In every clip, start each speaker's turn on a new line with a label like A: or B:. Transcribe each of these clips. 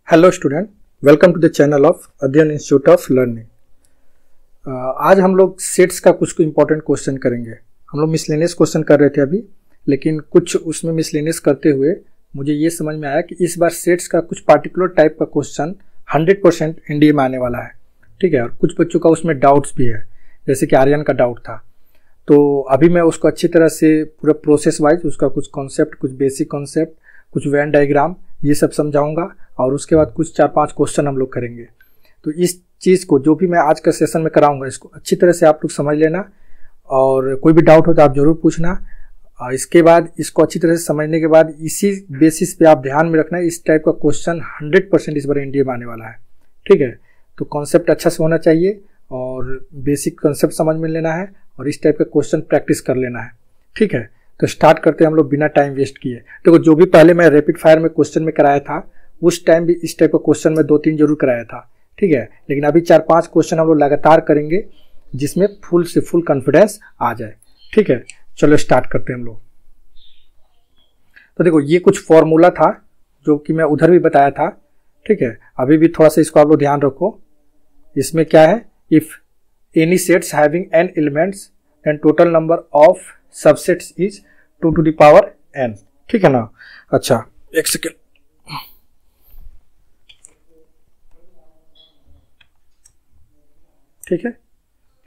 A: Hello student, welcome to the channel of Adhyayan institute of learning. आज हम लोग sets का कुछ इंपॉर्टेंट क्वेश्चन करेंगे। हम लोग मिसलेनियस क्वेश्चन कर रहे थे अभी, लेकिन कुछ उसमें मिसलेनियस करते हुए मुझे ये समझ में आया कि इस बार सेट्स का कुछ पार्टिकुलर टाइप का क्वेश्चन 100% एनडीए में आने वाला है। ठीक है, और कुछ बच्चों का उसमें डाउट्स भी है, जैसे कि आर्यन का डाउट था। तो अभी मैं उसको अच्छी तरह से पूरा प्रोसेस वाइज उसका कुछ कॉन्सेप्ट, कुछ बेसिक कॉन्सेप्ट, कुछ वेन डायग्राम, ये सब समझाऊंगा और उसके बाद कुछ 4-5 क्वेश्चन हम लोग करेंगे। तो इस चीज़ को जो भी मैं आज का सेशन में कराऊंगा, इसको अच्छी तरह से आप लोग समझ लेना और कोई भी डाउट हो तो आप जरूर पूछना। इसके बाद इसको अच्छी तरह से समझने के बाद इसी बेसिस पे आप ध्यान में रखना, इस टाइप का क्वेश्चन 100% इस बार एनडीए में आने वाला है। ठीक है, तो कॉन्सेप्ट अच्छा से होना चाहिए और बेसिक कॉन्सेप्ट समझ में लेना है और इस टाइप का क्वेश्चन प्रैक्टिस कर लेना है। ठीक है, तो स्टार्ट करते हैं हम लोग बिना टाइम वेस्ट किए। देखो, जो भी पहले मैं रैपिड फायर में क्वेश्चन में कराया था उस टाइम भी इस टाइप का क्वेश्चन में 2-3 जरूर कराया था। ठीक है, लेकिन अभी 4-5 क्वेश्चन हम लोग लगातार करेंगे जिसमें फुल से फुल कॉन्फिडेंस आ जाए। ठीक है, चलो स्टार्ट करते हैं हम लोग। तो देखो, ये कुछ फॉर्मूला था जो कि मैं उधर भी बताया था। ठीक है, अभी भी थोड़ा सा इसको आप लोग ध्यान रखो। इसमें क्या है, if any sets having n elements and total number of subsets is 2 to the power n। ठीक है ना। अच्छा, एक सेकेंड। ठीक है,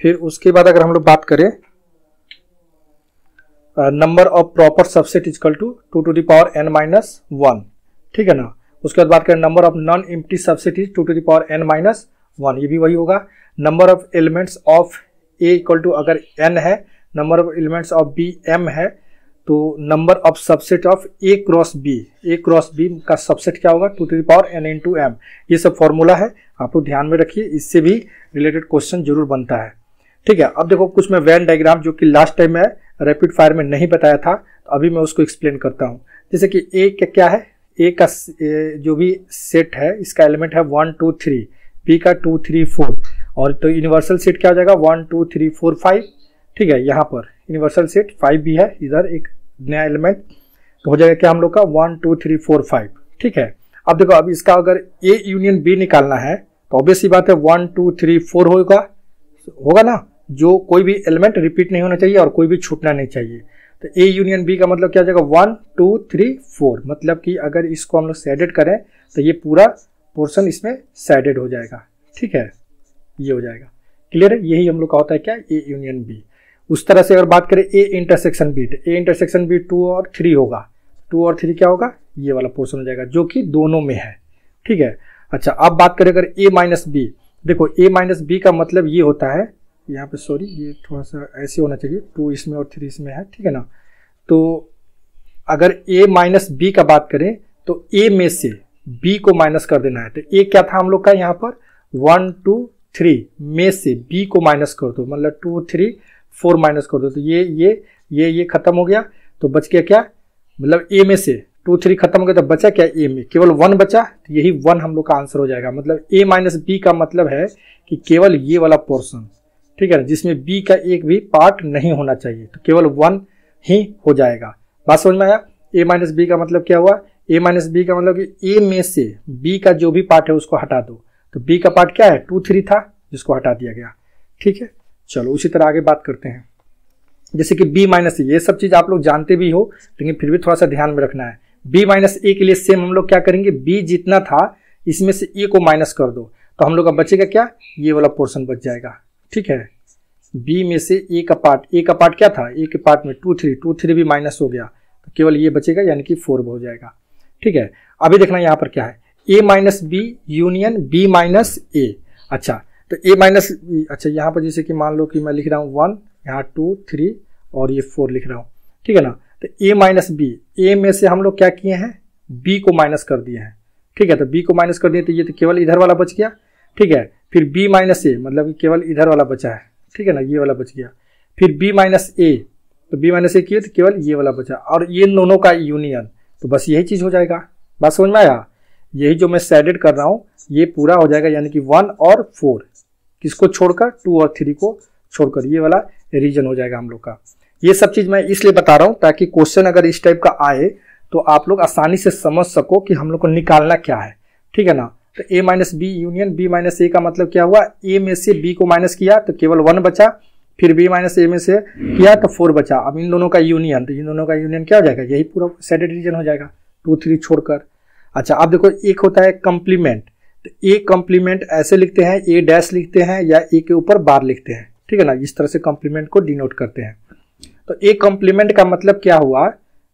A: फिर उसके बाद अगर हम लोग बात करें number of proper subset is equal to 2 to the power n minus 1। ठीक है ना। उसके बाद बात करें number of non empty subset is 2 to the power n minus 1, ये भी वही होगा। Number of elements of a equal to, अगर n है, number of elements of b m है, तो number of subset of a cross b का subset क्या होगा, 2 to the power n into m। ये सब फॉर्मूला है, आप लोग ध्यान में रखिए, इससे भी रिलेटेड क्वेश्चन जरूर बनता है। ठीक है, अब देखो कुछ मैं वेन डायग्राम जो कि लास्ट टाइम मैं रैपिड फायर में नहीं बताया था, तो अभी मैं उसको एक्सप्लेन करता हूँ। जैसे कि a क्या है, a का जो भी सेट है इसका एलिमेंट है 1 2 3, b का 2 3 4, और तो यूनिवर्सल सेट क्या हो जाएगा 1 2 3 4 5। ठीक है, यहाँ पर यूनिवर्सल सेट 5 भी है, इधर एक नया एलिमेंट, तो हो जाएगा क्या हम लोग का 1 2 3 4 5। ठीक है, अब देखो, अब इसका अगर A यूनियन B निकालना है तो ऑब्वियस सी बात है 1 2 3 4 होगा ना। जो कोई भी एलिमेंट रिपीट नहीं होना चाहिए और कोई भी छूटना नहीं चाहिए। तो A यूनियन B का मतलब क्या हो जाएगा 1 2 3 4, मतलब कि अगर इसको हम लोग सैडेड करें तो ये पूरा पोर्शन इसमें सैडेड हो जाएगा। ठीक है, ये हो जाएगा। क्लियर है, यही हम लोग का होता है क्या, A यूनियन B। उस तरह से अगर बात करें A इंटरसेक्शन B, तो A इंटरसेक्शन B 2 और 3 होगा। 2 और 3 क्या होगा, ये वाला पोर्शन हो जाएगा जो कि दोनों में है। ठीक है, अच्छा, अब बात करें अगर A माइनस B, देखो A माइनस B का मतलब ये होता है, यहाँ पे सॉरी ये थोड़ा सा ऐसे होना चाहिए, 2 इसमें और 3 इसमें है। ठीक है ना। तो अगर A माइनस B का बात करें तो A में से B को माइनस कर देना है। तो A क्या था हम लोग का यहाँ पर 1 2 3 में से B को माइनस कर दो, मतलब 2 3 4 माइनस कर दो, तो ये खत्म हो गया। तो बच गया क्या, मतलब A में से 2 3 खत्म हो गया, तो बचा क्या, A में केवल 1 बचा, तो यही 1 हम लोग का आंसर हो जाएगा। मतलब A माइनस B का मतलब है कि केवल ये वाला पोर्शन, ठीक है, जिसमें B का एक भी पार्ट नहीं होना चाहिए, तो केवल 1 ही हो जाएगा। बात समझ में आया। A माइनस B का मतलब क्या हुआ, A माइनस B का मतलब कि A में से B का जो भी पार्ट है उसको हटा दो। तो B का पार्ट क्या है, 2 3 था, जिसको हटा दिया गया। ठीक है, चलो उसी तरह आगे बात करते हैं। जैसे कि B माइनस ए, ये सब चीज आप लोग जानते भी हो, लेकिन फिर भी थोड़ा सा ध्यान में रखना है। B माइनस ए के लिए सेम हम लोग क्या करेंगे, B जितना था इसमें से A को माइनस कर दो, तो हम लोग का बचेगा क्या, ये वाला पोर्शन बच जाएगा। ठीक है, B में से A का पार्ट क्या था, A के पार्ट में 2 3 भी माइनस हो गया, तो केवल ये बचेगा, यानी कि 4 हो जाएगा। ठीक है, अभी देखना यहाँ पर क्या है, A minus B union B minus A। अच्छा, तो A माइनस, अच्छा यहाँ पर जैसे कि मान लो कि मैं लिख रहा हूँ 1, यहाँ 2 3 और ये 4 लिख रहा हूँ। ठीक है ना। तो A माइनस B, A में से हम लोग क्या किए हैं, B को माइनस कर दिए हैं। ठीक है, तो B को माइनस कर दिए, तो ये तो केवल इधर वाला बच गया। ठीक है, फिर B माइनस A, मतलब कि केवल इधर वाला बचा है। ठीक है ना, ये वाला बच गया। फिर B माइनस A, तो B माइनस A किए तो केवल ये वाला बचा, और ये दोनों का यूनियन, तो बस यही चीज हो जाएगा। बात समझ में आया। यही जो मैं सैडेड कर रहा हूँ ये पूरा हो जाएगा, यानी कि 1 और 4 किसको छोड़कर, 2 और 3 को छोड़कर, ये वाला रीजन हो जाएगा हम लोग का। ये सब चीज मैं इसलिए बता रहा हूँ ताकि क्वेश्चन अगर इस टाइप का आए तो आप लोग आसानी से समझ सको कि हम लोग को निकालना क्या है। ठीक है ना। तो A minus B union B minus A का मतलब क्या हुआ, ए में से बी को माइनस किया तो केवल 1 बचा, फिर बी माइनस ए में से किया तो 4 बचा। अब इन दोनों का यूनियन, तो इन दोनों का यूनियन क्या हो जाएगा, यही पूरा सेट डिवीजन हो जाएगा 2 3 छोड़कर। अच्छा अब देखो एक होता है कंप्लीमेंट, तो ए कंप्लीमेंट ऐसे लिखते हैं, ए डैश लिखते हैं या ए के ऊपर बार लिखते हैं, ठीक है ना, इस तरह से कंप्लीमेंट को डिनोट करते हैं। तो ए कंप्लीमेंट का मतलब क्या हुआ,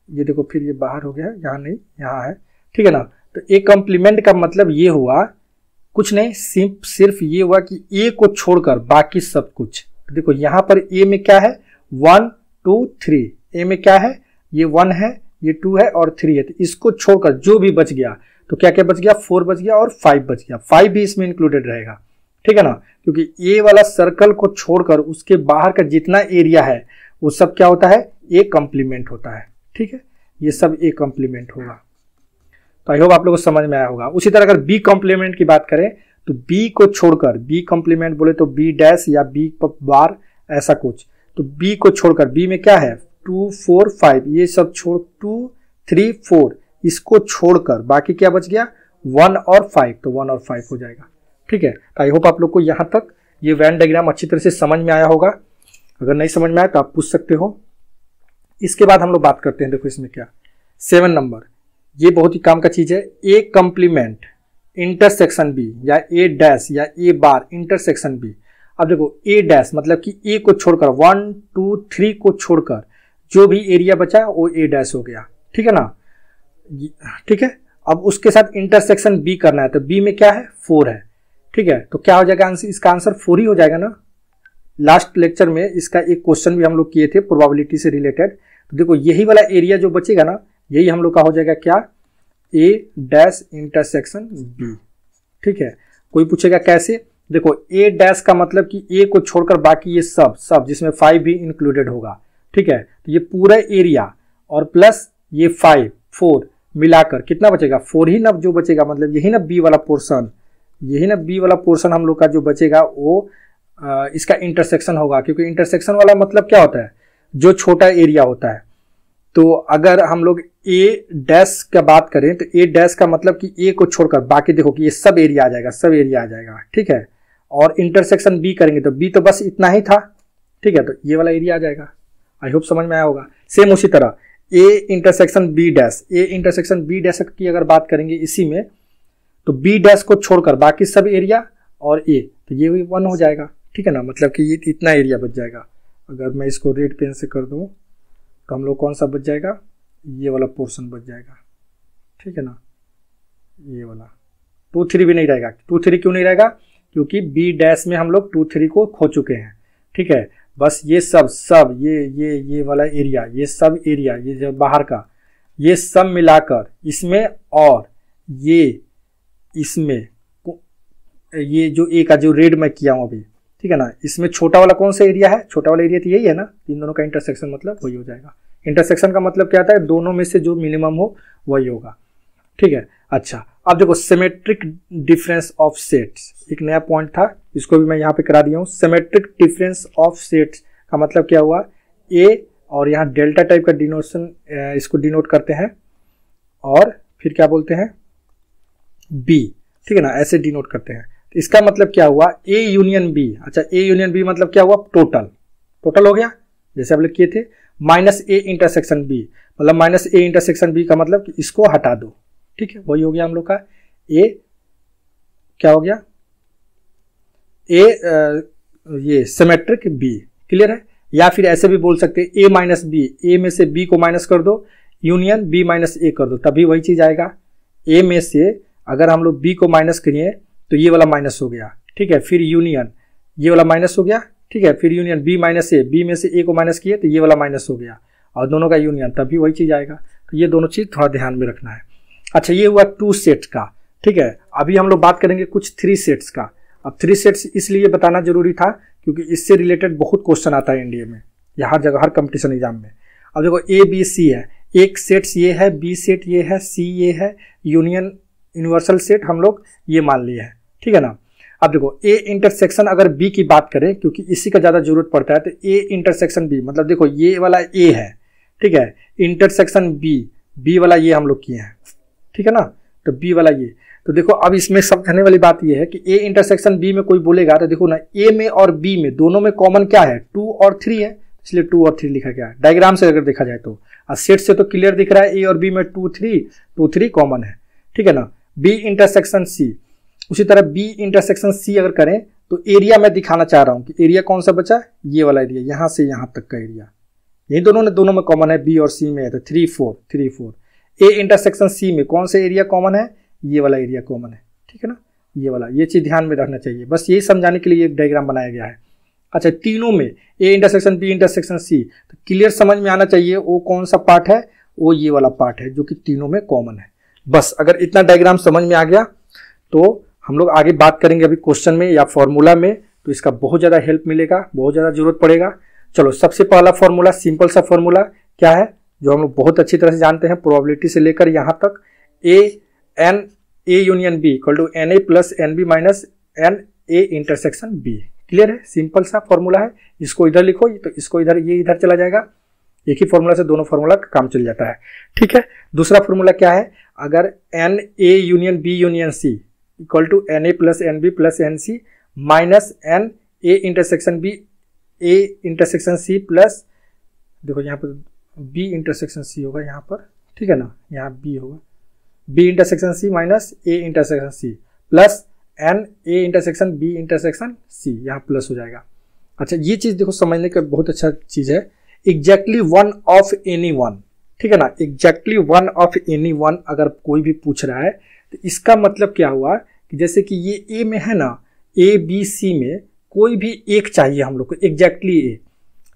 A: ये देखो फिर ये बाहर हो गया, यहाँ नहीं यहाँ है, ठीक है ना। तो ए कंप्लीमेंट का मतलब ये हुआ कुछ नहीं, सिर्फ ये हुआ कि ए को छोड़कर बाकी सब कुछ। तो देखो यहाँ पर ए में क्या है 1 2 3, ए में क्या है ये 1 है, ये 2 है और 3 है, तो इसको छोड़कर जो भी बच गया, तो क्या क्या बच गया 4 बच गया और 5 बच गया, 5 भी इसमें इंक्लूडेड रहेगा, ठीक है ना। क्योंकि ए वाला सर्कल को छोड़कर उसके बाहर का जितना एरिया है वो सब क्या होता है, ए कंप्लीमेंट होता है, ठीक है, ये सब ए कंप्लीमेंट होगा। तो आई होप आप लोगों को समझ में आया होगा। उसी तरह अगर बी कंप्लीमेंट की बात करें तो बी को छोड़कर, बी कंप्लीमेंट बोले तो बी डैश या बी बार ऐसा कुछ, तो बी को छोड़कर, बी में क्या है 2 4 5, ये सब छोड़ 2 3 4, इसको छोड़कर बाकी क्या बच गया 1 और 5, तो 1 और 5 हो जाएगा, ठीक है। तो आई होप आप लोग को यहाँ तक ये वेन डायग्राम अच्छी तरह से समझ में आया होगा। अगर नहीं समझ में आया तो आप पूछ सकते हो। इसके बाद हम लोग बात करते हैं, देखो इसमें क्या 7 नंबर, ये बहुत ही काम का चीज है, ए कंप्लीमेंट इंटरसेक्शन बी या ए डैश या ए बार इंटरसेक्शन बी। अब देखो ए डैश मतलब कि ए को छोड़कर 1 2 3 को छोड़कर जो भी एरिया बचा वो ए डैश हो गया, ठीक है ना, ठीक है। अब उसके साथ इंटरसेक्शन बी करना है, तो बी में क्या है 4 है, ठीक है, तो क्या हो जाएगा आंसर, इसका आंसर 4 ही हो जाएगा ना। लास्ट लेक्चर में इसका एक क्वेश्चन भी हम लोग किए थे प्रोबेबिलिटी से रिलेटेड, तो देखो यही वाला एरिया जो बचेगा ना, यही हम लोग का हो जाएगा क्या, ए डैश इंटरसेक्शन बी, ठीक है। कोई पूछेगा कैसे, देखो ए डैश का मतलब कि ए को छोड़कर बाकी ये सब जिसमें 5 भी इंक्लूडेड होगा, ठीक है, तो ये पूरा एरिया और प्लस ये 5 4 मिलाकर कितना बचेगा 4 ही ना जो बचेगा, मतलब यही ना बी वाला पोर्शन, यही ना बी वाला पोर्शन हम लोग का जो बचेगा वो इसका इंटरसेक्शन होगा। क्योंकि इंटरसेक्शन वाला मतलब क्या होता है, जो छोटा एरिया होता है। तो अगर हम लोग ए डैश का बात करें तो ए डैश का मतलब कि ए को छोड़कर बाकी देखो कि ये सब एरिया आ जाएगा, सब एरिया आ जाएगा, ठीक है। और इंटरसेक्शन बी करेंगे तो बी तो बस इतना ही था, ठीक है, तो ये वाला एरिया आ जाएगा। आई होप समझ में आया होगा। सेम उसी तरह A intersection B dash, A intersection B dash की अगर बात करेंगे इसी में, तो बी डैश को छोड़कर बाकी सब एरिया और ए, तो ये भी 1 हो जाएगा, ठीक है ना, मतलब कि ये इतना एरिया बच जाएगा। अगर मैं इसको रेड पेन से कर दूं तो हम लोग कौन सा बच जाएगा, ये वाला पोर्शन बच जाएगा, ठीक है ना, ये वाला 2 3 भी नहीं रहेगा। 2 3 क्यों नहीं रहेगा, क्योंकि बी डैश में हम लोग 2 3 को खो चुके हैं, ठीक है। बस ये सब ये वाला एरिया, ये सब एरिया, ये जो बाहर का ये सब मिलाकर इसमें और ये इसमें, ये जो ए का जो रेड मैं किया हूं अभी, ठीक है ना, इसमें छोटा वाला कौन सा एरिया है, छोटा वाला एरिया तो यही है ना, इन दोनों का इंटरसेक्शन मतलब वही हो जाएगा। इंटरसेक्शन का मतलब क्या आता है, दोनों में से जो मिनिमम हो वही होगा, ठीक है। अच्छा अब देखो सिमेट्रिक डिफरेंस ऑफ सेट्स, एक नया पॉइंट था, इसको भी मैं यहाँ पे करा दिया हूँ। सिमेट्रिक डिफरेंस ऑफ सेट्स का मतलब क्या हुआ, ए और यहाँ डेल्टा टाइप का डिनोशन, इसको डिनोट करते हैं, और फिर क्या बोलते हैं बी, ठीक है ना, ऐसे डिनोट करते हैं। तो इसका मतलब क्या हुआ, ए यूनियन बी। अच्छा ए यूनियन बी मतलब क्या हुआ, टोटल हो गया, जैसे आप लोग किए थे। माइनस ए इंटरसेक्शन बी मतलब माइनस ए इंटरसेक्शन बी का मतलब कि इसको हटा दो, ठीक है, वही हो गया हम लोग का ए, क्या हो गया ए, ये सिमेट्रिक बी, क्लियर है। या फिर ऐसे भी बोल सकते हैं ए माइनस बी, ए में से बी को माइनस कर दो, यूनियन बी माइनस ए कर दो, तभी वही चीज आएगा। ए में से अगर हम लोग बी को माइनस करिए तो ये वाला माइनस हो गया, ठीक है, फिर यूनियन ये वाला माइनस हो गया, ठीक है, फिर यूनियन बी माइनस ए, बी में से ए को माइनस किए तो ये वाला माइनस हो गया, और दोनों का यूनियन, तभी वही चीज आएगा। तो ये दोनों चीज थोड़ा ध्यान में रखना है। अच्छा ये हुआ 2 सेट्स का, ठीक है। अभी हम लोग बात करेंगे कुछ 3 सेट्स का। अब 3 सेट्स इसलिए बताना जरूरी था क्योंकि इससे रिलेटेड बहुत क्वेश्चन आता है इंडिया में, या हर जगह, हर कंपटीशन एग्जाम में। अब देखो ए बी सी है, एक सेट्स ये है, बी सेट ये है, सी ये है, यूनियन यूनिवर्सल सेट हम लोग ये मान लिए हैं, ठीक है ना। अब देखो ए इंटरसेक्शन अगर बी की बात करें, क्योंकि इसी का ज्यादा जरूरत पड़ता है, तो ए इंटरसेक्शन बी मतलब देखो ये वाला ए है, ठीक है, इंटरसेक्शन बी, बी वाला ये हम लोग किए हैं, ठीक है ना। तो बी वाला ये। तो देखो अब इसमें समझने वाली बात ये है कि ए इंटरसेक्शन बी में कोई बोलेगा तो देखो ना, ए में और बी में दोनों में कॉमन क्या है, 2 और 3 है, इसलिए 2 और 3 लिखा गया है। डायग्राम से अगर देखा जाए तो सेट से तो क्लियर दिख रहा है ए और बी में 2 3 कॉमन है, ठीक है ना। बी इंटरसेक्शन सी, उसी तरह बी इंटरसेक्शन सी अगर करें तो एरिया मैं दिखाना चाह रहा हूं कि एरिया कौन सा बचा, ये वाला एरिया, यहां से यहां तक का एरिया, यही दोनों में कॉमन है, बी और सी में है तो 3 4। ए इंटरसेक्शन सी में कौन सा एरिया कॉमन है, ये वाला एरिया कॉमन है, ठीक है ना, ये वाला। ये चीज ध्यान में रखना चाहिए, बस यही समझाने के लिए एक डायग्राम बनाया गया है। अच्छा, तीनों में A intersection B intersection C, तो क्लियर समझ में आना चाहिए वो कौन सा पार्ट है, वो ये वाला पार्ट है जो कि तीनों में कॉमन है। बस अगर इतना डायग्राम समझ में आ गया तो हम लोग आगे बात करेंगे अभी क्वेश्चन में या फॉर्मूला में, तो इसका बहुत ज़्यादा हेल्प मिलेगा, बहुत ज़्यादा जरूरत पड़ेगा। चलो, सबसे पहला फॉर्मूला, सिंपल सा फॉर्मूला क्या है जो हम लोग बहुत अच्छी तरह से जानते हैं, प्रोबेबिलिटी से लेकर यहाँ तक, A union B equal to n A plus n B minus n A intersection B. Clear है, सिंपल सा फॉर्मूला है। इसको इधर लिखो तो इसको इधर, ये इधर चला जाएगा, एक ही फॉर्मूला से दोनों फॉर्मूला का काम चल जाता है, ठीक है। दूसरा फॉर्मूला क्या है, अगर n A union B union C equal to n A plus n B plus n C minus n A intersection B A intersection C plus, देखो यहाँ पर बी इंटरसेक्शन सी होगा यहाँ पर, ठीक है ना, यहाँ बी होगा, B intersection C minus A intersection C plus n A intersection B intersection C, यहाँ प्लस हो जाएगा। अच्छा, ये चीज देखो समझने का बहुत अच्छा चीज है, exactly one of any one, ठीक है ना, exactly one of any one अगर कोई भी पूछ रहा है तो इसका मतलब क्या हुआ कि जैसे कि ये ए में है ना, ए बी सी में कोई भी एक चाहिए हम लोग को, एग्जैक्टली ए,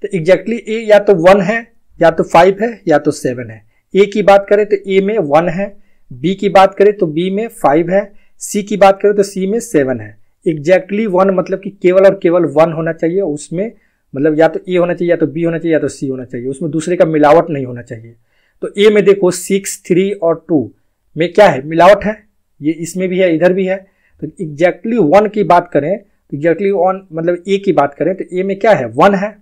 A: तो एग्जैक्टली ए या तो 1 है या तो 5 है या तो 7 है। ए की बात करें तो ए में 1 है, बी की बात करें तो बी में 5 है, सी की बात करें तो सी में 7 है। एग्जैक्टली 1 मतलब कि केवल और केवल 1 होना चाहिए, उसमें मतलब या तो ए होना चाहिए या तो बी होना चाहिए या तो सी होना चाहिए, उसमें दूसरे का मिलावट नहीं होना चाहिए। तो ए में देखो 6 3 और 2 में क्या है, मिलावट है, ये इसमें भी है इधर भी है। तो एग्जैक्टली 1 की बात करें तो एग्जैक्टली 1 मतलब ए की बात करें तो ए में क्या है, 1 है,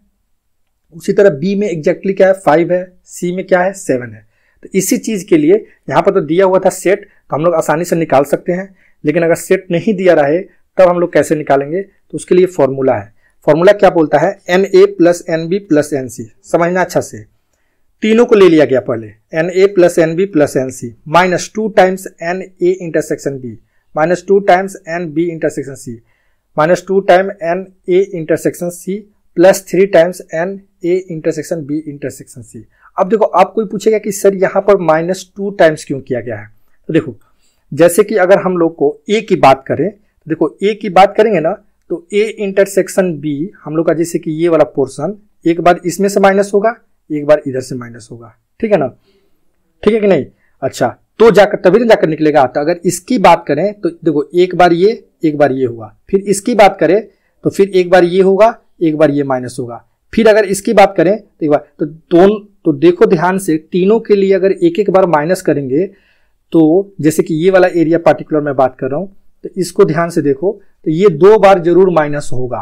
A: उसी तरह बी में एग्जैक्टली क्या है, 5 है, सी में क्या है, 7 है। तो इसी चीज के लिए यहाँ पर तो दिया हुआ था सेट, तो हम लोग आसानी से निकाल सकते हैं, लेकिन अगर सेट नहीं दिया रहे तब हम लोग कैसे निकालेंगे, तो उसके लिए फॉर्मूला है। फॉर्मूला क्या बोलता है, n A plus n B plus n C, समझना अच्छा से, तीनों को ले लिया गया पहले, n A plus n B plus n C minus 2 times n A intersection B minus 2 times n B intersection C minus 2 time n A intersection C plus 3 times n A intersection B intersection C. अब देखो, आप कोई पूछेगा कि sir यहाँ पर -2 times क्यों किया गया है, तो देखो जैसे कि अगर हम लोग को ए की बात करें, तो देखो ए की बात करेंगे ना तो ए इंटरसेक्शन बी हम लोग का, जैसे कि ये वाला पोर्शन एक बार इसमें से माइनस होगा, एक बार इधर से माइनस होगा, ठीक है ना, ठीक है कि नहीं। अच्छा, तो जाकर तभी तो जाकर निकलेगा। तो अगर इसकी बात करें तो देखो एक बार ये हुआ, फिर इसकी बात करें तो फिर एक बार ये होगा, एक बार ये माइनस होगा, फिर अगर इसकी बात करें तो एक बार, तो देखो ध्यान से, तीनों के लिए अगर एक एक बार माइनस करेंगे तो जैसे कि ये वाला एरिया पार्टिकुलर मैं बात कर रहा हूं, तो इसको ध्यान से देखो, तो ये 2 बार जरूर माइनस होगा।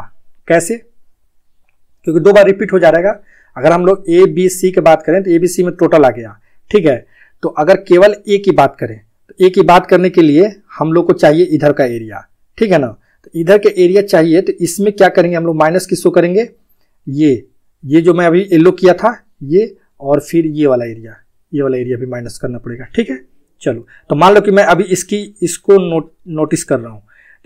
A: कैसे, क्योंकि 2 बार रिपीट हो जाएगा। अगर हम लोग ए बी सी की बात करें तो ए बी सी में टोटल आ गया, ठीक है। तो अगर केवल ए की बात करें तो ए की बात करने के लिए हम लोग को चाहिए इधर का एरिया, ठीक है ना, तो इधर के एरिया चाहिए, तो इसमें क्या करेंगे हम लोग, माइनस किसको करेंगे, ये जो मैं अभी येलो किया था ये, और फिर ये वाला एरिया भी माइनस करना पड़ेगा, ठीक है। चलो, तो मान लो कि मैं अभी इसको नोटिस कर रहा हूं,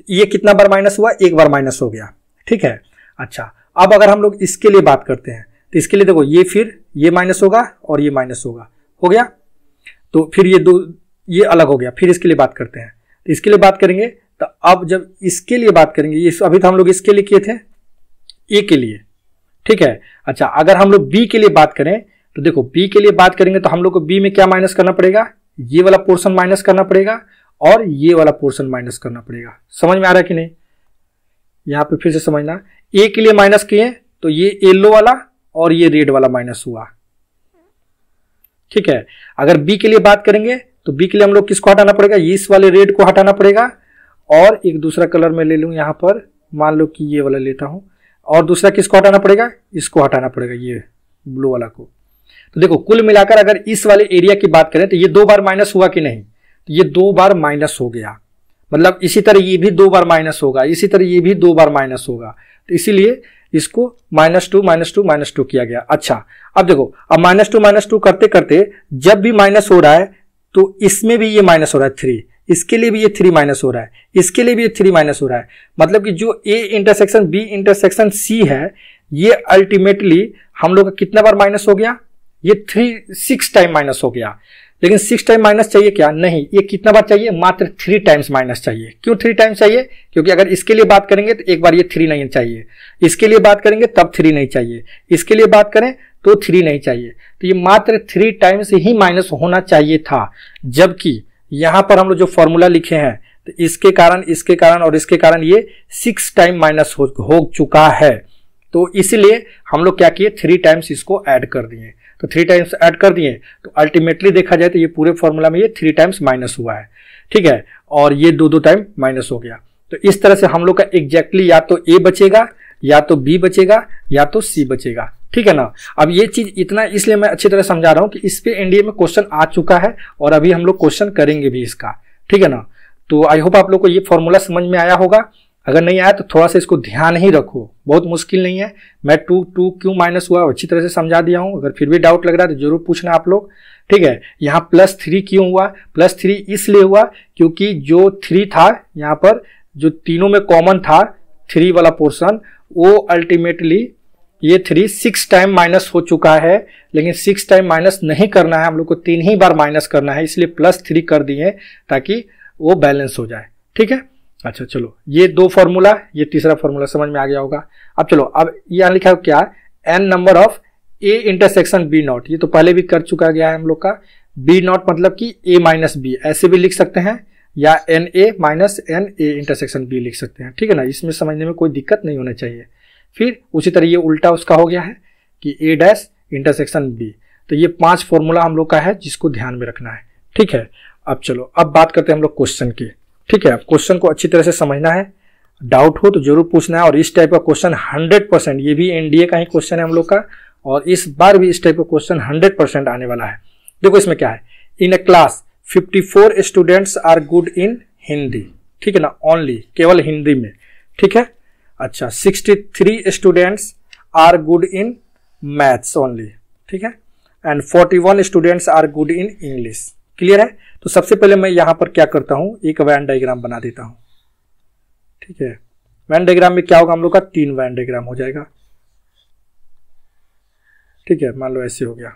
A: ये कितना बार माइनस हुआ, एक बार माइनस हो गया, ठीक है। अच्छा, अब अगर हम लोग इसके लिए बात करते हैं तो इसके लिए देखो ये माइनस होगा और ये माइनस होगा, हो गया, तो फिर ये अलग हो गया, फिर इसके लिए बात करते हैं, तो इसके लिए बात करेंगे, तो अब जब इसके लिए बात करेंगे, ये अभी तो हम लोग इसके लिए किए थे, ए के लिए, ठीक है। अच्छा, अगर हम लोग बी के लिए बात करें तो देखो बी के लिए बात करेंगे तो हम लोग को बी में क्या माइनस करना पड़ेगा, ये वाला पोर्शन माइनस करना पड़ेगा और ये वाला पोर्शन माइनस करना पड़ेगा। समझ में आ रहा है कि नहीं, यहां पे फिर से समझना, ए के लिए माइनस किए तो ये येलो वाला और ये रेड वाला माइनस हुआ, ठीक है। अगर बी के लिए बात करेंगे तो बी के लिए हम लोग किसको हटाना पड़ेगा, इस वाले रेड को हटाना पड़ेगा, और एक दूसरा कलर में ले लूं, यहां पर मान लो कि ये वाला लेता हूं, और दूसरा किसको हटाना पड़ेगा, इसको हटाना पड़ेगा, ये ब्लू वाला को। तो देखो कुल मिलाकर अगर इस वाले एरिया की बात करें तो ये 2 बार माइनस हुआ कि नहीं, तो ये 2 बार माइनस हो गया, मतलब इसी तरह ये भी 2 बार माइनस होगा, इसी तरह ये भी 2 बार माइनस होगा, तो इसीलिए इसको -2 -2 -2 किया गया। अच्छा अब देखो, अब -2 करते करते जब भी माइनस हो रहा है तो इसमें भी ये माइनस हो रहा है 3, इसके लिए भी ये 3 माइनस हो रहा है, इसके लिए भी ये 3 माइनस हो रहा है, मतलब कि जो A intersection B intersection C है ये अल्टीमेटली हम लोग का कितना बार माइनस हो गया, ये 6 टाइम माइनस हो गया। लेकिन 6 टाइम माइनस चाहिए क्या, नहीं, ये कितना बार चाहिए, मात्र 3 टाइम्स माइनस चाहिए। क्यों 3 टाइम्स चाहिए, क्योंकि अगर इसके लिए बात करेंगे तो एक बार ये 3 नहीं चाहिए, इसके लिए बात करेंगे तब 3 नहीं चाहिए, इसके लिए बात करें तो 3 नहीं चाहिए, तो ये मात्र 3 टाइम्स ही माइनस होना चाहिए था। जबकि यहां पर हम लोग जो फॉर्मूला लिखे हैं तो इसके कारण और इसके कारण ये 6 टाइम माइनस हो चुका है, तो इसलिए हम लोग क्या किए, 3 टाइम्स इसको ऐड कर दिए। तो 3 टाइम्स ऐड कर दिए तो अल्टीमेटली देखा जाए तो ये पूरे फॉर्मूला में ये 3 टाइम्स माइनस हुआ है, ठीक है, और ये 2 टाइम माइनस हो गया। तो इस तरह से हम लोग का एग्जैक्टली या तो ए बचेगा, या तो बी बचेगा, या तो सी बचेगा, ठीक है ना। अब ये चीज इतना इसलिए मैं अच्छी तरह समझा रहा हूं कि इस पे एनडीए में क्वेश्चन आ चुका है और अभी हम लोग क्वेश्चन करेंगे भी इसका, ठीक है ना। तो आई होप आप लोग को ये फॉर्मूला समझ में आया होगा। अगर नहीं आया तो थोड़ा सा इसको ध्यान ही रखो, बहुत मुश्किल नहीं है। मैं 2 क्यों माइनस हुआ अच्छी तरह से समझा दिया हूं, अगर फिर भी डाउट लग रहा है तो जरूर पूछना आप लोग, ठीक है। यहाँ +3 क्यों हुआ, +3 इसलिए हुआ क्योंकि जो 3 था यहाँ पर, जो तीनों में कॉमन था 3 वाला पोर्शन, वो अल्टीमेटली ये 3 6 टाइम माइनस हो चुका है, लेकिन 6 टाइम माइनस नहीं करना है, हम लोग को 3 ही बार माइनस करना है, इसलिए +3 कर दिए ताकि वो बैलेंस हो जाए, ठीक है। अच्छा चलो, ये 2 फॉर्मूला, ये तीसरा फॉर्मूला समझ में आ गया होगा। अब चलो, अब यहां लिखा है क्या, n number of A intersection B not, ये तो पहले भी कर चुका गया है हम लोग का। B नॉट मतलब कि A माइनस B, ऐसे भी लिख सकते हैं, या NA minus NA intersection B लिख सकते हैं, ठीक है ना। इसमें समझने में कोई दिक्कत नहीं होना चाहिए। फिर उसी तरह ये उल्टा उसका हो गया है कि A डैश इंटरसेक्शन B, तो ये 5 फॉर्मूला हम लोग का है जिसको ध्यान में रखना है, ठीक है। अब चलो, अब बात करते हैं हम लोग क्वेश्चन की, ठीक है। क्वेश्चन को अच्छी तरह से समझना है, डाउट हो तो जरूर पूछना है। और इस टाइप का क्वेश्चन 100%, ये भी एनडीए का ही क्वेश्चन है हम लोग का, और इस बार भी इस टाइप का क्वेश्चन 100% आने वाला है। देखो इसमें क्या है, in a class 54 students are good in Hindi, ठीक है ना, ओनली, केवल हिंदी में, ठीक है। अच्छा, 63 students are good in maths only, ठीक है, and 41 students are good in English. Clear है। तो सबसे पहले मैं यहां पर क्या करता हूं, एक वैन डायग्राम बना देता हूं, ठीक है। वैन डायग्राम में क्या होगा, हम लोग का 3 वैन डायग्राम हो जाएगा, ठीक है। मान लो ऐसे हो गया,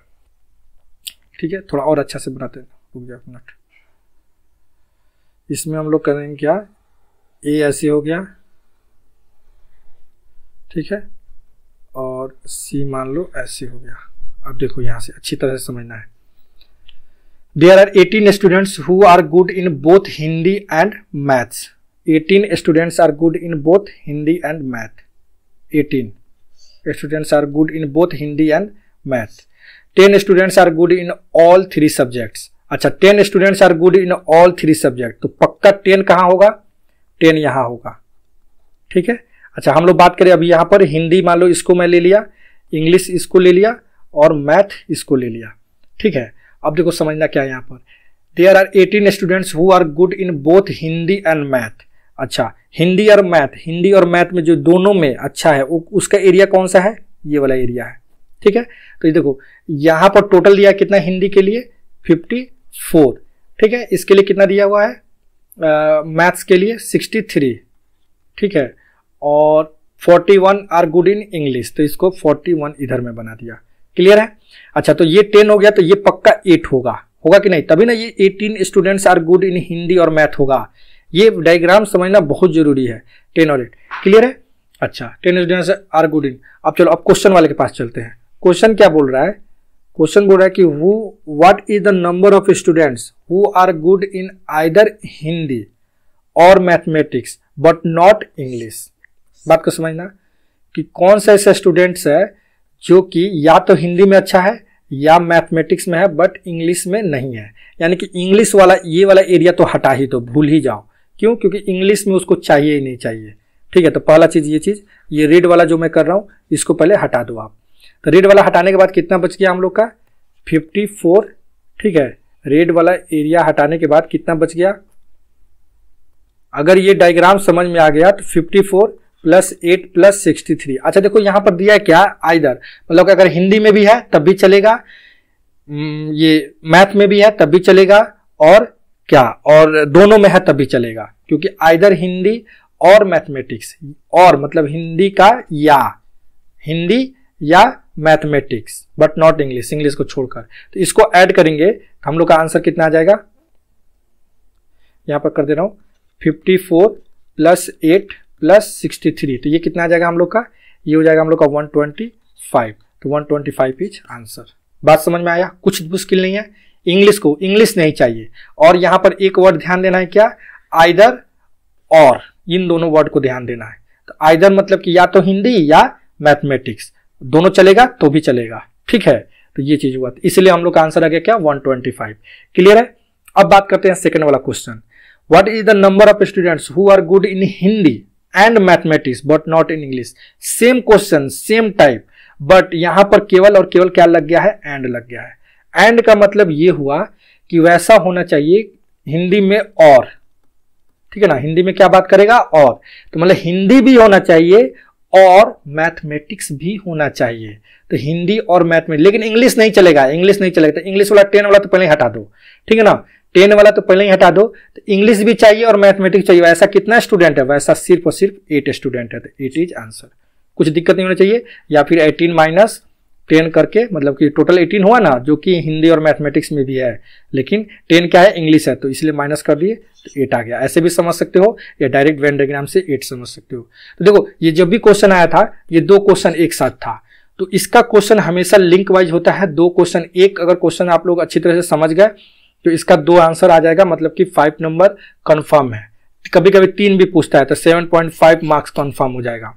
A: ठीक है। थोड़ा और अच्छा से बनाते हैं, रुक जाओ मिनट। इसमें हम लोग करेंगे क्या, ए ऐसे हो गया, ठीक है, और सी मान लो ऐसे हो गया। अब देखो यहां से अच्छी तरह से समझना है। There are 18 students who are good in both Hindi and maths. 18 students are good in both Hindi and math. 18 students are good in both Hindi and math. 10 students are good in all 3 subjects. अच्छा, 10 students are good in all 3 subjects. तो पक्का 10 कहाँ होगा, 10 यहाँ होगा, ठीक है। अच्छा, हम लोग बात करें अभी यहाँ पर हिंदी, मान लो इसको मैं ले लिया, इंग्लिश इसको ले लिया, और मैथ इसको ले लिया, ठीक है। अब देखो समझना क्या है यहाँ पर, there are 18 students who are good in both Hindi and math. अच्छा, हिंदी और मैथ में जो दोनों में अच्छा है उसका एरिया कौन सा है, ये वाला एरिया है, ठीक है। तो ये देखो यहाँ पर टोटल दिया कितना हिंदी के लिए 54, ठीक है। इसके लिए कितना दिया हुआ है, मैथ्स के लिए 63, ठीक है, और 41 आर गुड इन इंग्लिश, तो इसको 41 इधर में बना दिया। क्लियर है। अच्छा, तो ये 10 हो गया, तो ये पक्का 8 होगा कि नहीं, तभी ना ये 18 students are good in Hindi और मैथ होगा। ये डायग्राम समझना बहुत जरूरी है, 10 और 8। क्लियर है। अच्छा, 10 स्टूडेंट्स आर गुड इन। अब चलो, अब क्वेश्चन वाले के पास चलते हैं। क्वेश्चन क्या बोल रहा है, क्वेश्चन बोल रहा है कि what is the number of students who are good in either Hindi और मैथमेटिक्स बट नॉट इंग्लिश। बात को समझना कि कौन सा ऐसा स्टूडेंट्स है जो कि या तो हिंदी में अच्छा है या मैथमेटिक्स में है बट इंग्लिश में नहीं है। यानी कि इंग्लिश वाला ये वाला एरिया तो हटा ही दो, भूल ही जाओ। क्यों, क्योंकि इंग्लिश में उसको चाहिए ही नहीं चाहिए, ठीक है। तो पहला चीज ये रेड वाला जो मैं कर रहा हूं इसको पहले हटा दो आप। तो रेड वाला हटाने के बाद कितना बच गया हम लोग का 54, ठीक है। रेड वाला एरिया हटाने के बाद कितना बच गया? अगर ये डायग्राम समझ में आ गया तो 54 प्लस 8 प्लस 63। अच्छा देखो यहाँ पर दिया है क्या? आइदर, मतलब अगर हिंदी में भी है तब भी चलेगा, ये मैथ में भी है तब भी चलेगा, और क्या, और दोनों में है तब भी चलेगा, क्योंकि आइदर हिंदी और मैथमेटिक्स, और मतलब हिंदी का या हिंदी या mathematics, but not English, English को छोड़कर। तो इसको ऐड करेंगे तो हम लोग का आंसर कितना आ जाएगा? यहां पर कर दे रहा हूं 54 प्लस 8 प्लस 63, तो ये कितना आ जाएगा हम लोग का? ये हो जाएगा हम लोग का 125। तो 125 इज आंसर। बात समझ में आया? कुछ मुश्किल नहीं है। इंग्लिश को इंग्लिश नहीं चाहिए, और यहां पर एक वर्ड ध्यान देना है, क्या? आइदर और, इन दोनों वर्ड को ध्यान देना है। तो आइदर मतलब कि या तो हिंदी या मैथमेटिक्स, दोनों चलेगा तो भी चलेगा, ठीक है। तो ये चीज हुआ, इसलिए हम लोग का आंसर आ गया क्या? 125। क्लियर है? अब बात करते हैं सेकंड वाला question. What is the number of students who are good in Hindi and mathematics but not in English? Same question, same type, but यहां पर केवल और केवल क्या लग गया है? एंड लग गया है। एंड का मतलब ये हुआ कि वैसा होना चाहिए हिंदी में और, ठीक है ना, हिंदी में क्या बात करेगा? और, तो मतलब हिंदी भी होना चाहिए और मैथमेटिक्स भी होना चाहिए। तो हिंदी और मैथमेटिक्स, लेकिन इंग्लिश नहीं चलेगा, इंग्लिश नहीं चलेगा। तो इंग्लिश वाला 10 वाला तो पहले ही हटा दो, ठीक है ना, 10 वाला तो पहले ही हटा दो। तो इंग्लिश भी चाहिए और मैथमेटिक्स चाहिए। वैसा कितना स्टूडेंट है? वैसा सिर्फ और सिर्फ 8 स्टूडेंट है। तो 8 इज आंसर। कुछ दिक्कत नहीं होना चाहिए। या फिर 18 माइनस 10 करके, मतलब कि टोटल 18 हुआ ना, जो कि हिंदी और मैथमेटिक्स में भी है, लेकिन 10 क्या है? इंग्लिश है, तो इसलिए माइनस कर दिए तो 8 आ गया। ऐसे भी समझ सकते हो, या डायरेक्ट वेन डायग्राम से 8 समझ सकते हो। तो देखो, ये जब भी क्वेश्चन आया था, ये 2 क्वेश्चन एक साथ था, तो इसका क्वेश्चन हमेशा लिंक वाइज होता है। 2 क्वेश्चन, एक अगर क्वेश्चन आप लोग अच्छी तरह से समझ गए तो इसका 2 आंसर आ जाएगा, मतलब कि 5 नंबर कंफर्म है। कभी कभी 3 भी पूछता है तो 7.5 मार्क्स कंफर्म हो जाएगा,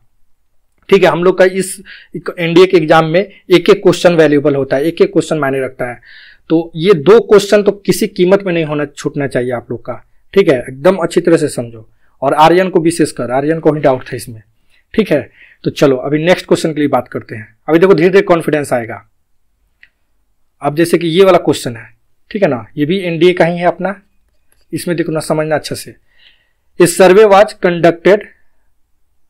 A: ठीक है। हम लोग का इस एनडीए के एग्जाम में एक एक क्वेश्चन वैल्यूएबल होता है, एक एक क्वेश्चन मायने रखता है। तो ये 2 क्वेश्चन तो किसी कीमत में नहीं होना छूटना चाहिए आप लोग का, ठीक है। एकदम अच्छी तरह से समझो, और आर्यन को विशेषकर, आर्यन को ही डाउट था इसमें, ठीक है। तो चलो अभी नेक्स्ट क्वेश्चन के लिए बात करते हैं। अभी देखो धीरे धीरे कॉन्फिडेंस आएगा। अब जैसे कि ये वाला क्वेश्चन है, ठीक है ना, ये भी एनडीए का ही है अपना। इसमें देखो ना, समझना अच्छा से। इस सर्वे वाज कंडक्टेड,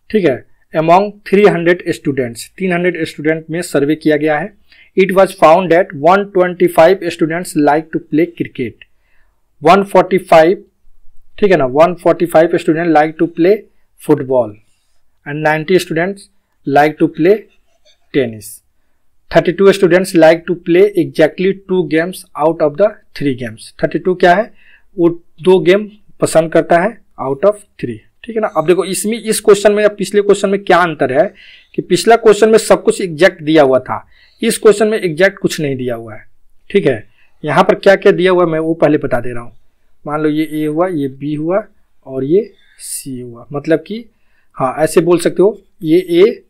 A: ठीक है, अमॉन्ग 300 स्टूडेंट्स, 300 स्टूडेंट में सर्वे किया गया है। It was found that 125 students like to play cricket, 145, ठीक है ना, 145 student like to play football, and 90 students like to play tennis, 32 students like to play exactly 2 games out of the 3 games. 32 क्या है? वो 2 गेम पसंद करता है out of 3, ठीक है ना। अब देखो इसमें, इस क्वेश्चन में या पिछले क्वेश्चन में क्या अंतर है कि पिछला क्वेश्चन में सब कुछ एग्जैक्ट दिया हुआ था, इस क्वेश्चन में एग्जैक्ट कुछ नहीं दिया हुआ है, ठीक है। यहाँ पर क्या क्या दिया हुआ है मैं वो पहले बता दे रहा हूँ। मान लो ये ए हुआ, ये बी हुआ और ये सी हुआ, मतलब कि हाँ ऐसे बोल सकते हो, ये ए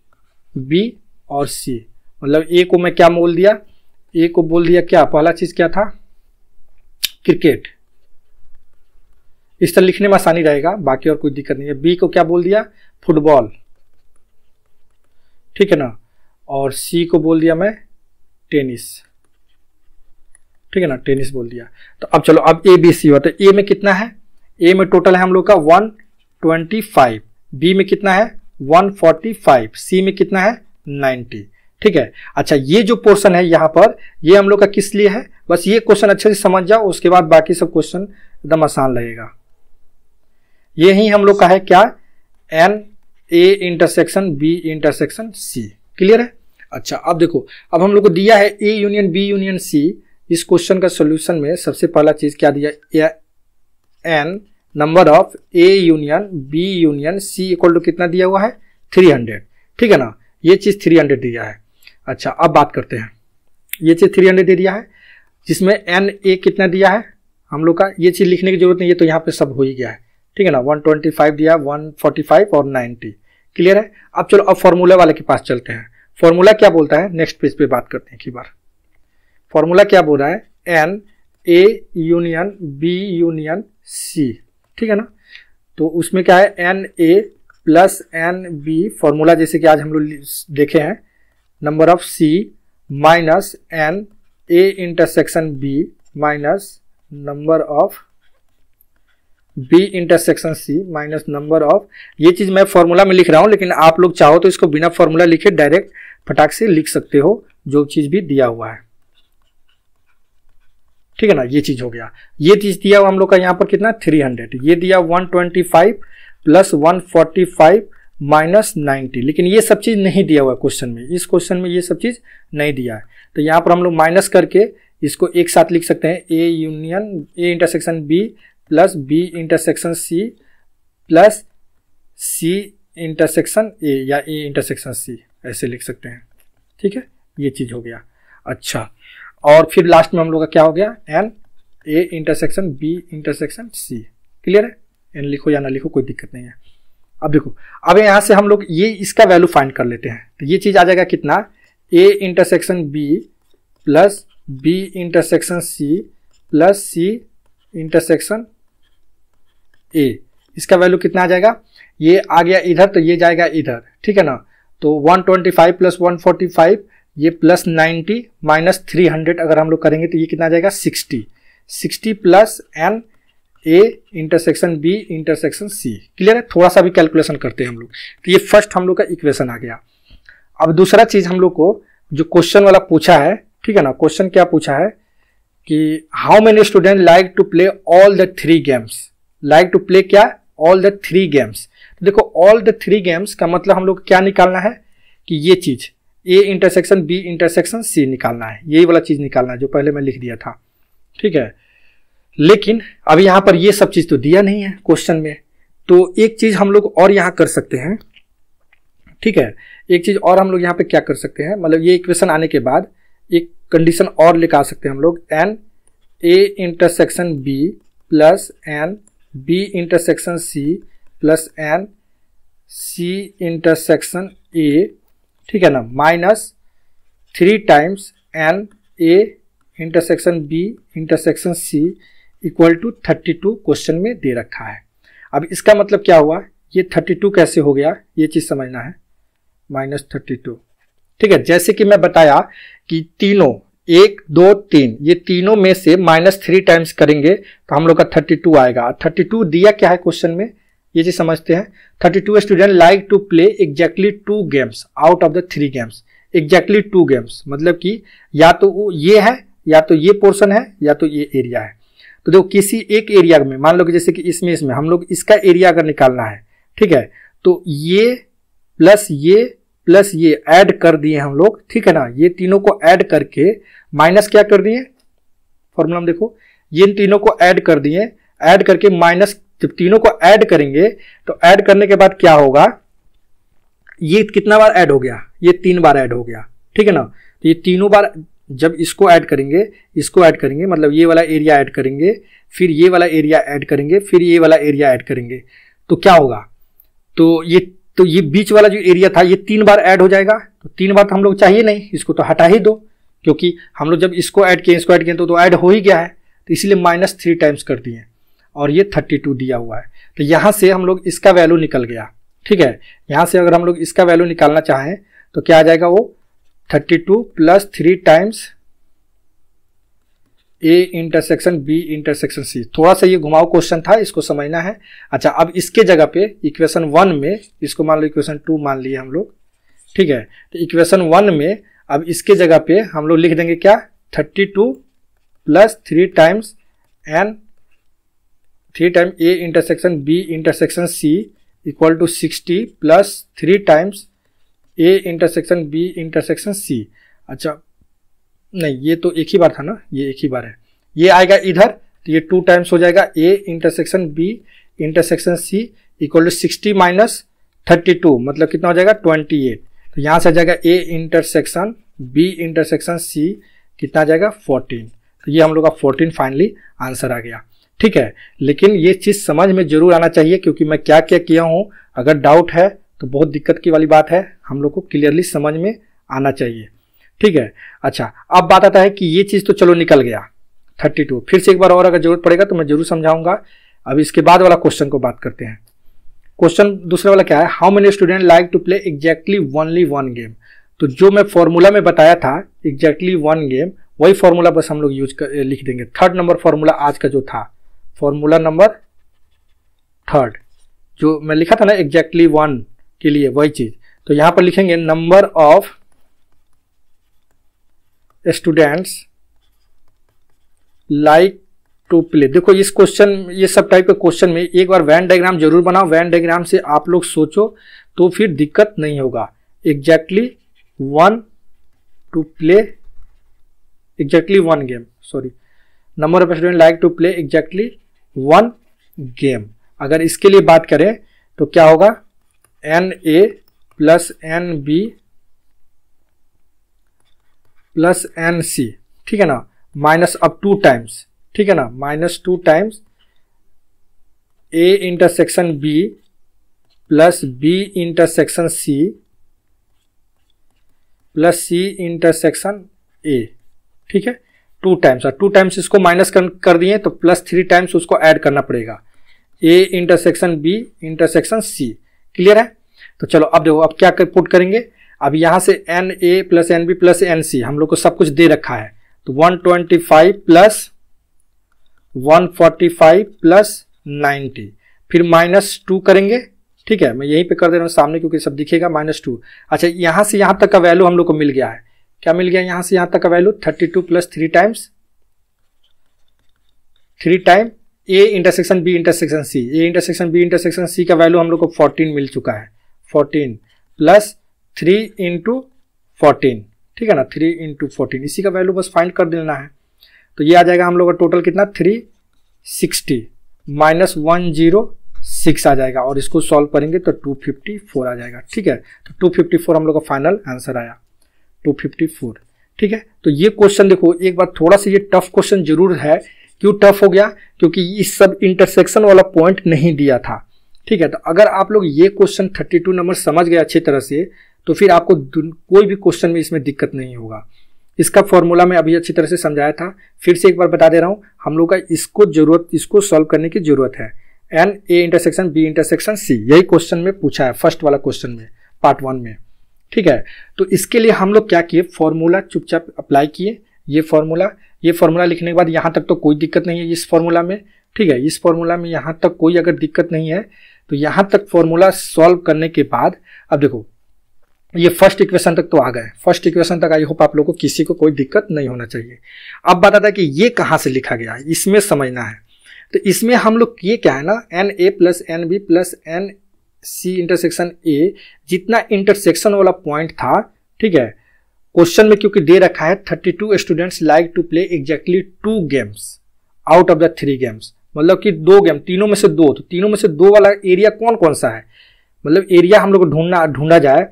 A: बी और सी। मतलब ए को मैं क्या बोल दिया? ए को बोल दिया क्या? पहला चीज क्या था? क्रिकेट। इस तरह लिखने में आसानी रहेगा, बाकी और कोई दिक्कत नहीं है। बी को क्या बोल दिया? फुटबॉल, ठीक है ना। और सी को बोल दिया मैं टेनिस, ठीक है ना, टेनिस बोल दिया। तो अब चलो, अब ए बी सी हुआ, तो ए में कितना है? ए में टोटल है हम लोग का 125, बी में कितना है? 145, सी में कितना है? 90, ठीक है। अच्छा, ये जो पोर्शन है यहाँ पर, ये हम लोग का किस लिए है? बस ये क्वेश्चन अच्छे से समझ जाओ, उसके बाद बाकी सब क्वेश्चन एकदम आसान लगेगा। ये ही हम लोग का है क्या? N A intersection B intersection C. Clear है? अच्छा, अब देखो, अब हम लोग को दिया है A union B union C. इस क्वेश्चन का सॉल्यूशन में सबसे पहला चीज क्या दिया? N number of A union B union C equal to कितना दिया हुआ है? 300, ठीक है ना। ये चीज 300 दिया है। अच्छा, अब बात करते हैं, ये चीज 300 दे दिया है, जिसमें एन ए कितना दिया है हम लोग का? ये चीज लिखने की जरूरत नहीं, ये तो यहाँ पे सब हो ही गया है, ठीक है ना। 125 दिया, 145 और 90। क्लियर है? अब चलो, अब फॉर्मूला वाले के पास चलते हैं। फॉर्मूला क्या बोलता है? नेक्स्ट पेज पे बात करते हैं एक बार। फॉर्मूला क्या बोल रहा है? N A union B union C, ठीक है ना। तो उसमें क्या है? N A plus n B, formula जैसे कि आज हम लोग देखे हैं, number of C minus n A intersection B minus number of B intersection C minus number of, ये चीज मैं फॉर्मूला में लिख रहा हूं, लेकिन आप लोग चाहो तो इसको बिना फॉर्मूला लिखे डायरेक्ट फटाक से लिख सकते हो जो चीज भी दिया हुआ है। ठीक है ना, ये चीज हो गया। ये चीज दिया हुआ हम लोग का यहाँ पर कितना 300, ये दिया 125 प्लस 145 माइनस 90, लेकिन ये सब चीज नहीं दिया हुआ क्वेश्चन में, इस क्वेश्चन में ये सब चीज नहीं दिया है। तो यहाँ पर हम लोग माइनस करके इसको एक साथ लिख सकते हैं, A union A intersection B plus B intersection C plus C intersection A या ए इंटरसेक्शन सी, ऐसे लिख सकते हैं। ठीक है, ये चीज हो गया। अच्छा, और फिर लास्ट में हम लोग का क्या हो गया, n A intersection B intersection C. Clear है, एन लिखो या ना लिखो कोई दिक्कत नहीं है। अब देखो, अब यहाँ से हम लोग ये इसका वैल्यू फाइंड कर लेते हैं। तो ये चीज आ जाएगा कितना, A intersection B plus B intersection C plus C intersection A, इसका वैल्यू कितना आ जाएगा, ये आ गया इधर तो ये जाएगा इधर। ठीक है ना, तो 125 प्लस 145 ये प्लस 90 माइनस 300 अगर हम लोग करेंगे तो ये कितना आ जाएगा 60 plus n A intersection B intersection C. Clear है, थोड़ा सा भी कैलकुलेशन करते हैं हम लोग। तो ये फर्स्ट हम लोग का इक्वेशन आ गया। अब दूसरा चीज हम लोग को जो क्वेश्चन वाला पूछा है, ठीक है ना, क्वेश्चन क्या पूछा है कि how many student like to play all the 3 games, like to play क्या, ऑल द 3 गेम्स। तो देखो ऑल द 3 गेम्स का मतलब हम लोग क्या निकालना है कि ये चीज A intersection B intersection C निकालना है, यही वाला चीज निकालना है जो पहले मैं लिख दिया था। ठीक है, लेकिन अब यहां पर ये सब चीज तो दिया नहीं है क्वेश्चन में, तो एक चीज हम लोग और यहां कर सकते हैं। ठीक है, एक चीज और हम लोग यहां पे क्या कर सकते हैं, मतलब ये इक्वेशन आने के बाद एक कंडीशन और लिखा सकते हैं हम लोग, n A intersection B plus n B intersection C plus n C intersection A. ठीक है ना, minus 3 times n A intersection B intersection C equal to 32 question में दे रखा है। अब इसका मतलब क्या हुआ, ये 32 कैसे हो गया ये चीज समझना है, माइनस 32। ठीक है, जैसे कि मैं बताया कि तीनों 1 2 3 ये तीनों में से -3 टाइम्स करेंगे तो हम लोग का 32 आएगा। 32 दिया क्या है क्वेश्चन में, ये चीज समझते हैं। 32 student like to play exactly 2 games out of the 3 games. Exactly 2 games मतलब कि या तो ये है या तो ये पोर्शन है या तो ये एरिया है। तो देखो किसी एक एरिया में मान लो कि जैसे कि इसमें हम लोग इसका एरिया अगर निकालना है, ठीक है, तो ये प्लस ये ऐड कर दिए हम लोग। ठीक है ना, ये तीनों को ऐड करके माइनस क्या कर दिए, फॉर्मूला में देखो, ये तीनों को ऐड कर दिए, ऐड करके माइनस, जब तीनों को ऐड करेंगे तो ऐड करने के बाद क्या होगा, ये कितना बार ऐड हो गया, ये 3 बार ऐड हो गया। ठीक है ना, तो ये तीनों बार जब इसको ऐड करेंगे मतलब ये वाला एरिया ऐड करेंगे, फिर ये वाला एरिया ऐड करेंगे, फिर ये वाला एरिया ऐड करेंगे, तो क्या होगा, तो ये बीच वाला जो एरिया था ये 3 बार ऐड हो जाएगा। तो 3 बार तो हम लोग चाहिए नहीं, इसको तो हटा ही दो, क्योंकि हम लोग जब इसको ऐड किए तो ऐड हो ही गया है, तो इसलिए -3 टाइम्स कर दिए और ये 32 दिया हुआ है। तो यहां से हम लोग इसका वैल्यू निकल गया। ठीक है, यहां से अगर हम लोग इसका वैल्यू निकालना चाहें तो क्या आ जाएगा, वो 32 plus 3 times A intersection B intersection C. थोड़ा सा ये घुमाऊ क्वेश्चन था, इसको समझना है। अच्छा, अब इसके जगह पे इक्वेशन 1 में, इसको मान लो इक्वेशन 2 मान लिए हम लोग। ठीक है, तो इक्वेशन 1 में अब इसके जगह पे हम लोग लिख देंगे क्या, 32 plus 3 times A intersection B intersection C equal to 60 plus 3 times A intersection B intersection C. अच्छा नहीं, ये तो एक ही बार था ना, ये एक ही बार है, ये आएगा इधर तो ये 2 टाइम्स हो जाएगा A intersection B intersection C equal to 60 minus 32 मतलब कितना हो जाएगा 28। तो यहाँ से आ जाएगा A intersection B intersection C कितना आ जाएगा 14। तो ये हम लोग का 14 फाइनली आंसर आ गया। ठीक है, लेकिन ये चीज समझ में जरूर आना चाहिए, क्योंकि मैं क्या क्या किया हूँ, अगर डाउट है तो बहुत दिक्कत की वाली बात है, हम लोग को क्लियरली समझ में आना चाहिए। ठीक है, अच्छा अब बात आता है कि ये चीज तो चलो निकल गया 32, फिर से एक बार और अगर जरूरत पड़ेगा तो मैं जरूर समझाऊंगा। अब इसके बाद वाला क्वेश्चन को बात करते हैं। क्वेश्चन दूसरा वाला क्या है, how many student like to play exactly only 1 game. तो जो मैं फॉर्मूला में बताया था एग्जैक्टली 1 गेम, वही फॉर्मूला बस हम लोग लिख देंगे। थर्ड नंबर फॉर्मूला आज का जो था, फॉर्मूला नंबर थर्ड जो मैं लिखा था ना एग्जैक्टली 1 के लिए, वही चीज। तो यहां पर लिखेंगे number of students like to play. देखो इस क्वेश्चन, ये सब टाइप के क्वेश्चन में एक बार वैन डायग्राम जरूर बनाओ, वैन डायग्राम से आप लोग सोचो तो फिर दिक्कत नहीं होगा। Exactly 1 to play exactly 1 game, sorry, number of student like to play exactly 1 game. अगर इसके लिए बात करें तो क्या होगा, NA plus NB plus NC, ठीक है ना, माइनस अब 2 टाइम्स, ठीक है ना, -2 times A intersection B plus B intersection C plus C intersection A, ठीक है, 2 टाइम्स। और 2 टाइम्स इसको माइनस कर दिए तो प्लस 3 टाइम्स उसको ऐड करना पड़ेगा, A intersection B intersection C। Clear है? तो चलो अब देखो, अब क्या पुट करेंगे, अब यहां से NA plus NB plus NC हम लोग को सब कुछ दे रखा है, तो 125 प्लस 145 प्लस 90, फिर -2 करेंगे, ठीक है, मैं यहीं पे कर दे रहा हूं सामने क्योंकि सब दिखेगा -2। अच्छा, यहां से यहां तक का वैल्यू हम लोग को मिल गया है, क्या मिल गया यहां से यहां तक का value, 32 plus 3 times A intersection B intersection C, A intersection B intersection C का वैल्यू हम लोग को 14 मिल चुका है, 14 प्लस 3 इंटू 14, ठीक है ना, 3 इंटू 14, इसी का वैल्यू बस फाइंड कर देना है। तो ये आ जाएगा हम लोग का टोटल कितना, 360 माइनस 106 आ जाएगा, और इसको सॉल्व करेंगे तो 254 आ जाएगा, ठीक है। तो 254 हम लोग का फाइनल आंसर आया, 254, ठीक है। तो ये क्वेश्चन देखो एक बार थोड़ा सा ये टफ क्वेश्चन जरूर है। क्यों टफ हो गया, क्योंकि इस सब इंटरसेक्शन वाला पॉइंट नहीं दिया था, ठीक है। तो अगर आप लोग ये क्वेश्चन 32 नंबर समझ गए अच्छी तरह से, तो फिर आपको कोई भी क्वेश्चन में इसमें दिक्कत नहीं होगा। इसका फॉर्मूला मैं अभी अच्छी तरह से समझाया था, फिर से एक बार बता दे रहा हूं, हम लोग का इसको सॉल्व करने की जरूरत है। NA intersection B intersection C, यही क्वेश्चन में पूछा है फर्स्ट वाला क्वेश्चन में, पार्ट 1 में, ठीक है। तो इसके लिए हम लोग क्या किए, फॉर्मूला चुपचाप अप्लाई किए, ये फॉर्मूला लिखने के बाद यहाँ तक तो कोई दिक्कत नहीं है इस फॉर्मूला में, ठीक है। इस फॉर्मूला में यहाँ तक कोई अगर दिक्कत नहीं है तो यहाँ तक फॉर्मूला सॉल्व करने के बाद अब देखो ये फर्स्ट इक्वेशन तक तो आ गए, फर्स्ट इक्वेशन तक आई होप आप लोगों को किसी को कोई दिक्कत नहीं होना चाहिए। अब बात आता है कि ये कहाँ से लिखा गया है, इसमें समझना है। तो इसमें हम लोग ये क्या है ना, NA plus NB plus NC intersection A, जितना इंटरसेक्शन वाला पॉइंट था, ठीक है, क्वेश्चन में क्योंकि दे रखा है 32 students like to play exactly 2 games out of the 3 games, मतलब कि 2 गेम, तीनों में से 2, तो तीनों में से 2 वाला एरिया कौन कौन सा है, मतलब एरिया हम लोग को ढूंढा जाए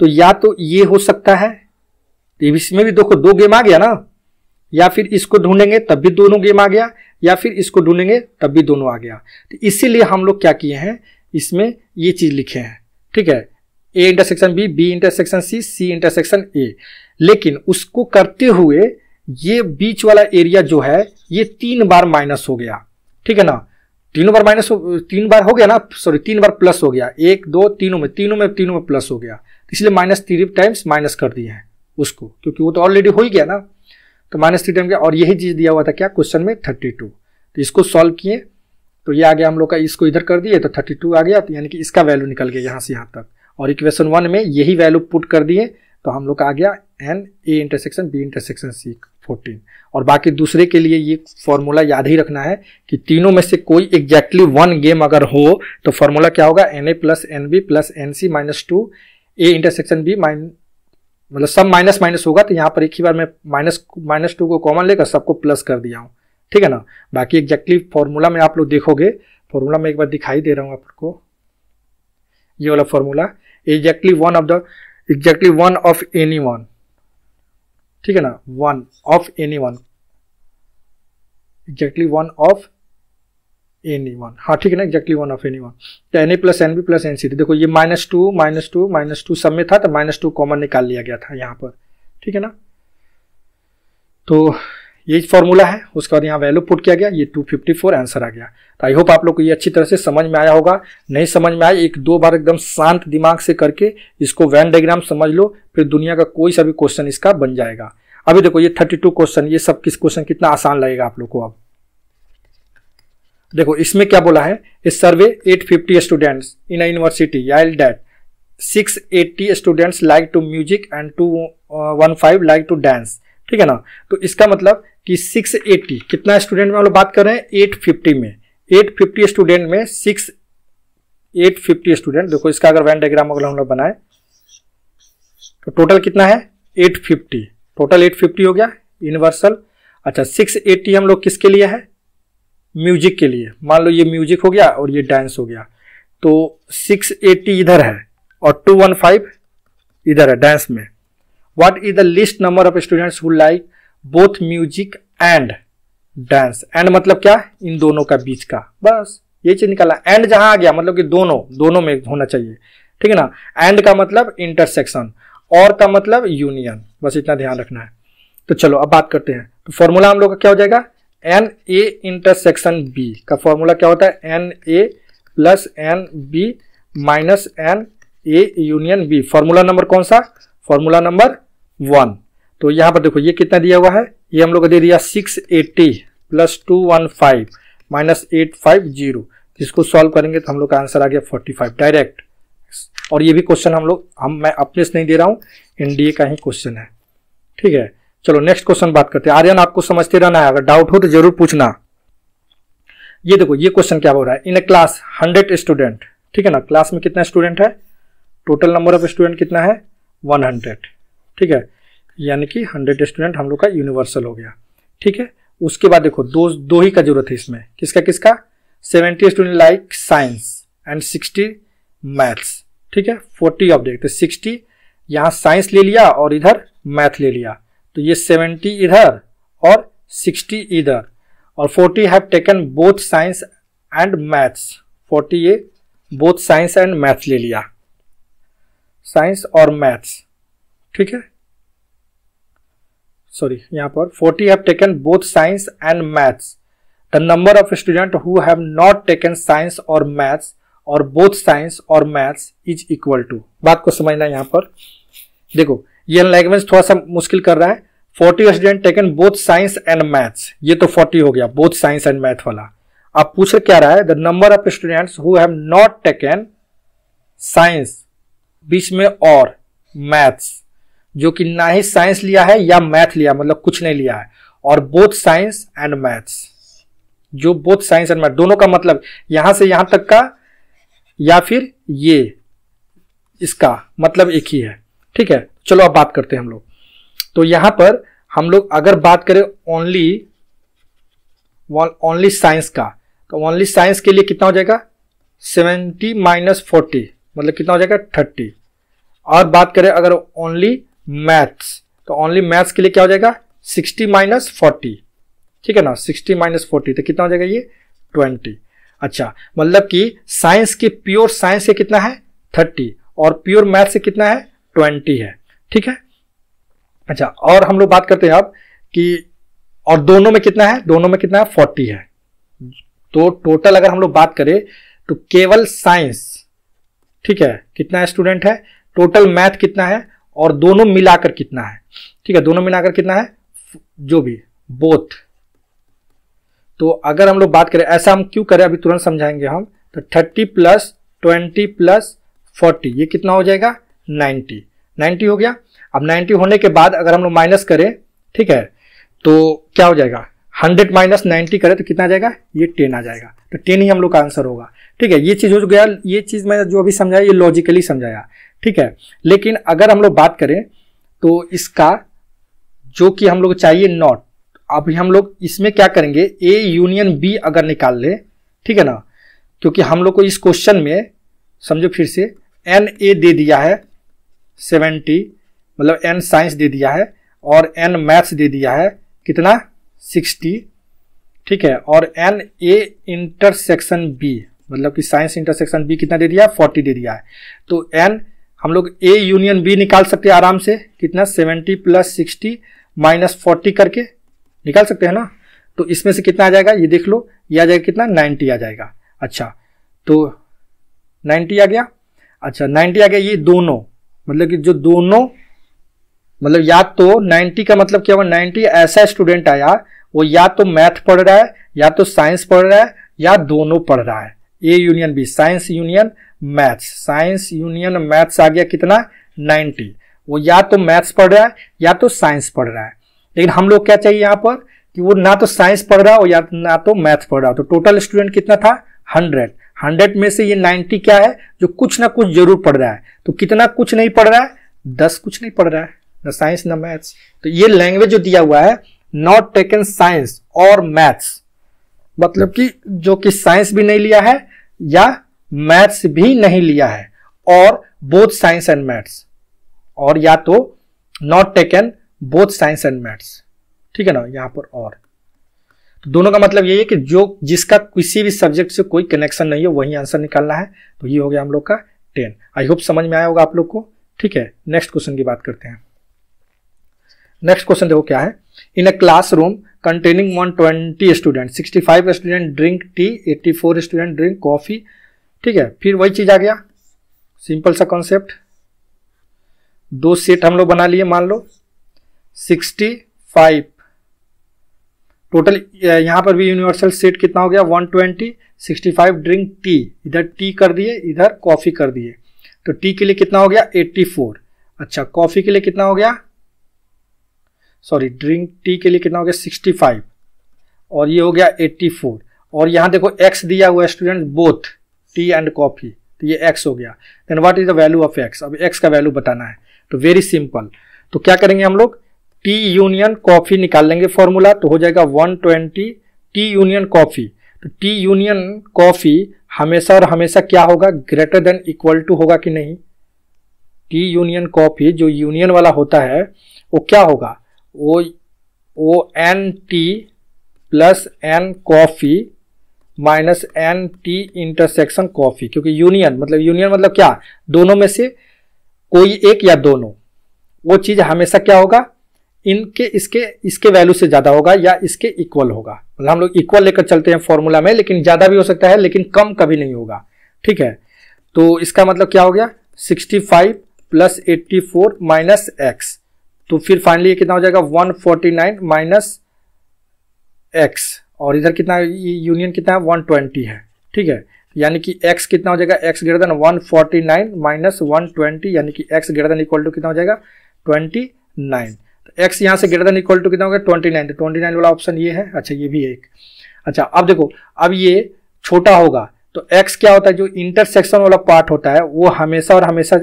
A: तो या तो ये हो सकता है, इसमें भी देखो 2 गेम आ गया ना, या फिर इसको ढूंढेंगे तब भी दोनों गेम आ गया, या फिर इसको ढूंढेंगे तब भी दोनों आ गया। तो इसीलिए हम लोग क्या किए हैं, इसमें ये चीज लिखे हैं, ठीक है, A intersection B, B intersection C, C intersection A। लेकिन उसको करते हुए ये बीच वाला एरिया जो है ये 3 बार माइनस हो गया, ठीक है ना, 3 बार हो गया ना, सॉरी 3 बार प्लस हो गया, 1 2 तीनों में प्लस हो गया, इसलिए -3 टाइम्स माइनस कर दिए हैं उसको, क्योंकि वो तो ऑलरेडी हो ही गया ना, तो -3 टाइम गया। और यही चीज दिया हुआ था क्या क्वेश्चन में 32, तो इसको सॉल्व किए तो ये आ गया हम लोग का, इसको इधर कर दिए तो 32 आ गया, तो यानी कि इसका वैल्यू निकल गया यहाँ से यहाँ तक, और इक्वेशन 1 में यही वैल्यू पुट कर दिए तो हम लोग का आ गया NA intersection B intersection C 14। और बाकी दूसरे के लिए ये फॉर्मूला याद ही रखना है कि तीनों में से कोई एग्जैक्टली 1 गेम अगर हो तो फॉर्मूला क्या होगा, NA plus NB plus NC -2 A intersection B, मतलब सब माइनस होगा, तो यहाँ पर एक ही बार मैं -2 को कॉमन लेकर सबको प्लस कर दिया हूँ, ठीक है ना। बाकी एग्जैक्टली फॉर्मूला में आप लोग देखोगे, फॉर्मूला में एक बार दिखाई दे रहा हूँ आपको, ये वाला formula exactly one of any one, ठीक है ना, one of any one, exactly one of any one, हाँ ठीक है ना, exactly one of any one. तो NA plus NB plus NC, देखो ये -2 सब में था तो -2 कॉमन निकाल लिया गया था यहाँ पर, ठीक है ना। तो ये फॉर्मूला है, उसके बाद यहाँ वैल्यू पुट किया गया, ये 254 आंसर आ गया। तो आई होप आप लोग को ये अच्छी तरह से समझ में आया होगा। नहीं समझ में आया 1-2 बार एकदम शांत दिमाग से करके इसको वैन डायग्राम समझ लो, फिर दुनिया का कोई सा भी क्वेश्चन इसका बन जाएगा। अभी देखो ये 32 क्वेश्चन, ये सब किस क्वेश्चन कितना आसान लगेगा आप लोग को। अब देखो इसमें क्या बोला है, इस survey 850 students in a university yield that 680 students like to music and 215 like to dance. ठीक है ना, तो इसका मतलब कि 680 कितना स्टूडेंट में हम लोग बात कर रहे हैं, 850 में, 850 स्टूडेंट में 850 स्टूडेंट। देखो इसका अगर वेन डायग्राम अगर हम लोग बनाए तो टोटल कितना है 850, टोटल 850 हो गया यूनिवर्सल। अच्छा 680 हम लोग किसके लिए है, म्यूजिक के लिए। मान लो ये म्यूजिक हो गया और ये डांस हो गया, तो 680 इधर है और 215 इधर है डांस में। What is the list number of students who like both music and dance. And मतलब क्या, इन दोनों का बीच का, बस ये चीज निकाला। एंड जहां आ गया मतलब कि दोनों में होना चाहिए। ठीक है ना, एंड का मतलब इंटरसेक्शन, और का मतलब यूनियन, बस इतना ध्यान रखना है। तो चलो अब बात करते हैं। तो फॉर्मूला हम लोग का क्या हो जाएगा, एन ए इंटरसेक्शन बी का फॉर्मूला क्या होता है, n A plus n B minus n A union B. Formula number कौन सा, फॉर्मूला नंबर 1। तो यहां पर देखो ये कितना दिया हुआ है, ये हम लोग को दे दिया 680 प्लस 215 माइनस 850। इसको सॉल्व करेंगे तो हम लोग का आंसर आ गया 45 डायरेक्ट। और ये भी क्वेश्चन मैं अपने से नहीं दे रहा हूं, एनडीए का ही क्वेश्चन है। ठीक है, चलो नेक्स्ट क्वेश्चन बात करते हैं। आर्यन आपको समझते रहना है, अगर डाउट हो तो जरूर पूछना। ये देखो ये क्वेश्चन क्या हो रहा है, इन ए क्लास 100 स्टूडेंट। ठीक है ना, क्लास में कितना स्टूडेंट है, टोटल नंबर ऑफ स्टूडेंट कितना है 100। ठीक है, यानी कि 100 स्टूडेंट हम लोग का यूनिवर्सल हो गया। ठीक है, उसके बाद देखो दो ही का जरूरत है इसमें, किसका किसका, 70 student like science and 60 maths. ठीक है, 40 ऑब्जेक्ट, 60 यहां साइंस ले लिया और इधर मैथ ले लिया, तो ये 70 इधर और 60 इधर, और 40 have taken both science and maths. 40 ये बोथ साइंस एंड मैथ्स ले लिया, साइंस और मैथ्स। ठीक है, सॉरी यहां पर 40 have taken both science and maths. The number of student who have not taken science और मैथ्स और बोथ साइंस और मैथ्स इज इक्वल टू। बात को समझना यहां पर देखो, ये लैंग्वेज थोड़ा सा मुश्किल कर रहा है। 40 student taken both science and maths, ये तो 40 हो गया बोथ साइंस एंड मैथ वाला। अब पूछ क्या रहा है, the number of students who have not taken science, बीच में और मैथ्स, जो कि ना ही साइंस लिया है या मैथ लिया, मतलब कुछ नहीं लिया है, और बोथ साइंस एंड मैथ्स, जो बोथ साइंस एंड मैथ दोनों का मतलब यहां से यहां तक का या फिर ये इसका मतलब एक ही है। ठीक है, चलो अब बात करते हैं हम लोग। तो यहां पर हम लोग अगर बात करें ओनली साइंस का, तो ओनली साइंस के लिए कितना हो जाएगा 70 माइनस 40, मतलब कितना हो जाएगा 30। और बात करें अगर ओनली मैथ्स, तो ओनली मैथ्स के लिए क्या हो जाएगा 60 माइनस 40। ठीक है ना, 60 माइनस 40 तो कितना हो जाएगा ये 20। अच्छा, मतलब कि साइंस के प्योर साइंस से कितना है 30 और प्योर मैथ से कितना है 20 है। ठीक है, अच्छा और हम लोग बात करते हैं अब कि और दोनों में कितना है, दोनों में कितना है 40 है। तो टोटल अगर हम लोग बात करें तो केवल साइंस, ठीक है, कितना स्टूडेंट है, टोटल मैथ कितना है और दोनों मिलाकर कितना है। ठीक है, दोनों मिलाकर कितना है, जो भी बोथ। तो अगर हम लोग बात करें, ऐसा हम क्यों करें अभी तुरंत समझाएंगे हम। तो 30 प्लस 20 प्लस 40 ये कितना हो जाएगा 90 हो गया। अब 90 होने के बाद अगर हम लोग माइनस करें, ठीक है, तो क्या हो जाएगा 100 माइनस 90 करें तो कितना आ जाएगा, ये 10 आ जाएगा। तो 10 ही हम लोग का आंसर होगा। ठीक है, ये चीज हो गया, ये चीज मैं जो अभी समझाया ये लॉजिकली समझाया। ठीक है, लेकिन अगर हम लोग बात करें तो इसका जो कि हम लोग चाहिए नॉट, अभी हम लोग इसमें क्या करेंगे, ए यूनियन बी अगर निकाल ले, ठीक है ना, क्योंकि हम लोग को इस क्वेश्चन में समझो फिर से एन ए दे दिया है 70, मतलब एन साइंस दे दिया है और एन मैथ्स दे दिया है कितना 60, ठीक है, और एन ए इंटरसेक्शन बी, मतलब कि साइंस इंटरसेक्शन बी कितना दे दिया 40 दे दिया है। तो एन हम लोग ए यूनियन बी निकाल सकते हैं आराम से, कितना 70 प्लस 60 माइनस 40 करके निकाल सकते हैं ना। तो इसमें से कितना आ जाएगा ये देख लो, ये आ जाएगा कितना 90 आ जाएगा। अच्छा, तो 90 आ गया। अच्छा 90 आ गया, ये दोनों मतलब कि जो दोनों मतलब या तो 90 का मतलब क्या हुआ, 90 ऐसा स्टूडेंट आया वो या तो मैथ पढ़ रहा है या तो साइंस पढ़ रहा है या दोनों पढ़ रहा है। A union B, science union maths, science union maths आ गया कितना 90। वो या तो मैथ्स पढ़ रहा है या तो साइंस पढ़ रहा है। लेकिन हम लोग क्या चाहिए यहाँ पर कि वो ना तो साइंस पढ़ रहा हो या ना तो मैथ्स पढ़ रहा हो। तो टोटल स्टूडेंट कितना था 100 में से ये 90 क्या है जो कुछ ना कुछ जरूर पढ़ रहा है। तो कितना कुछ नहीं पढ़ रहा है, 10 कुछ नहीं पढ़ रहा है, ना साइंस ना मैथ्स। तो ये लैंग्वेज जो दिया हुआ है नॉट टेकन साइंस और मैथ्स, मतलब कि जो कि साइंस भी नहीं लिया है या मैथ्स भी नहीं लिया है, और बोथ साइंस एंड मैथ्स, और या तो not taken both science and maths, ठीक है ना यहां पर। और तो दोनों का मतलब ये है कि जो जिसका किसी भी सब्जेक्ट से कोई कनेक्शन नहीं है वही आंसर निकालना है। तो ये हो गया हम लोग का 10। आई होप समझ में आया होगा आप लोग को, ठीक है। नेक्स्ट क्वेश्चन की बात करते हैं। नेक्स्ट क्वेश्चन देखो क्या है। In a classroom containing 120 student, 65 student drink tea, 84 student drink coffee, ठीक है। फिर वही चीज आ गया, सिंपल सा कॉन्सेप्ट। दो सेट हम लोग बना लिए, मान लो 65 टोटल, यहां पर भी यूनिवर्सल सेट कितना हो गया 120, 65 ड्रिंक टी, इधर टी कर दिए इधर कॉफी कर दिए, तो टी के लिए कितना हो गया 84। अच्छा कॉफी के लिए कितना हो गया, सॉरी ड्रिंक टी के लिए कितना हो गया 65, और ये हो गया 84। और यहां देखो x दिया हुआ है student both tea and coffee, तो ये x हो गया। Then what is the value of x, अब x का वैल्यू बताना है। तो वेरी सिंपल, तो क्या करेंगे हम लोग टी यूनियन कॉफी निकाल लेंगे फॉर्मूला, तो हो जाएगा 120 टी यूनियन कॉफी। तो टी यूनियन कॉफी हमेशा और हमेशा क्या होगा, ग्रेटर देन इक्वल टू होगा कि नहीं। टी यूनियन कॉफी जो यूनियन वाला होता है वो क्या होगा, वो n tea plus n coffee minus n tea intersection coffee, क्योंकि यूनियन मतलब क्या, दोनों में से कोई एक या दोनों, वो चीज हमेशा क्या होगा इनके इसके वैल्यू से ज्यादा होगा या इसके इक्वल होगा। मतलब हम लोग इक्वल लेकर चलते हैं फॉर्मूला में, लेकिन ज्यादा भी हो सकता है लेकिन कम कभी नहीं होगा, ठीक है। तो इसका मतलब क्या हो गया 65 प्लस 84 माइनस एक्स, तो फिर फाइनली कितना हो जाएगा 149 माइनस एक्स, और इधर कितना यूनियन कितना है 120 है, ठीक है। यानी कि x कितना हो जाएगा, x ग्रेटर देन 149 माइनस 120, यानी कि x greater than equal to कितना हो जाएगा 29। तो x यहाँ से ग्रेटर देन इक्वल टू कितना हो गया 29, तो 29 वाला ऑप्शन ये है। अच्छा ये भी एक, अच्छा अब देखो अब ये छोटा होगा तो x क्या होता है, जो इंटरसेक्शन वाला पार्ट होता है वो हमेशा और हमेशा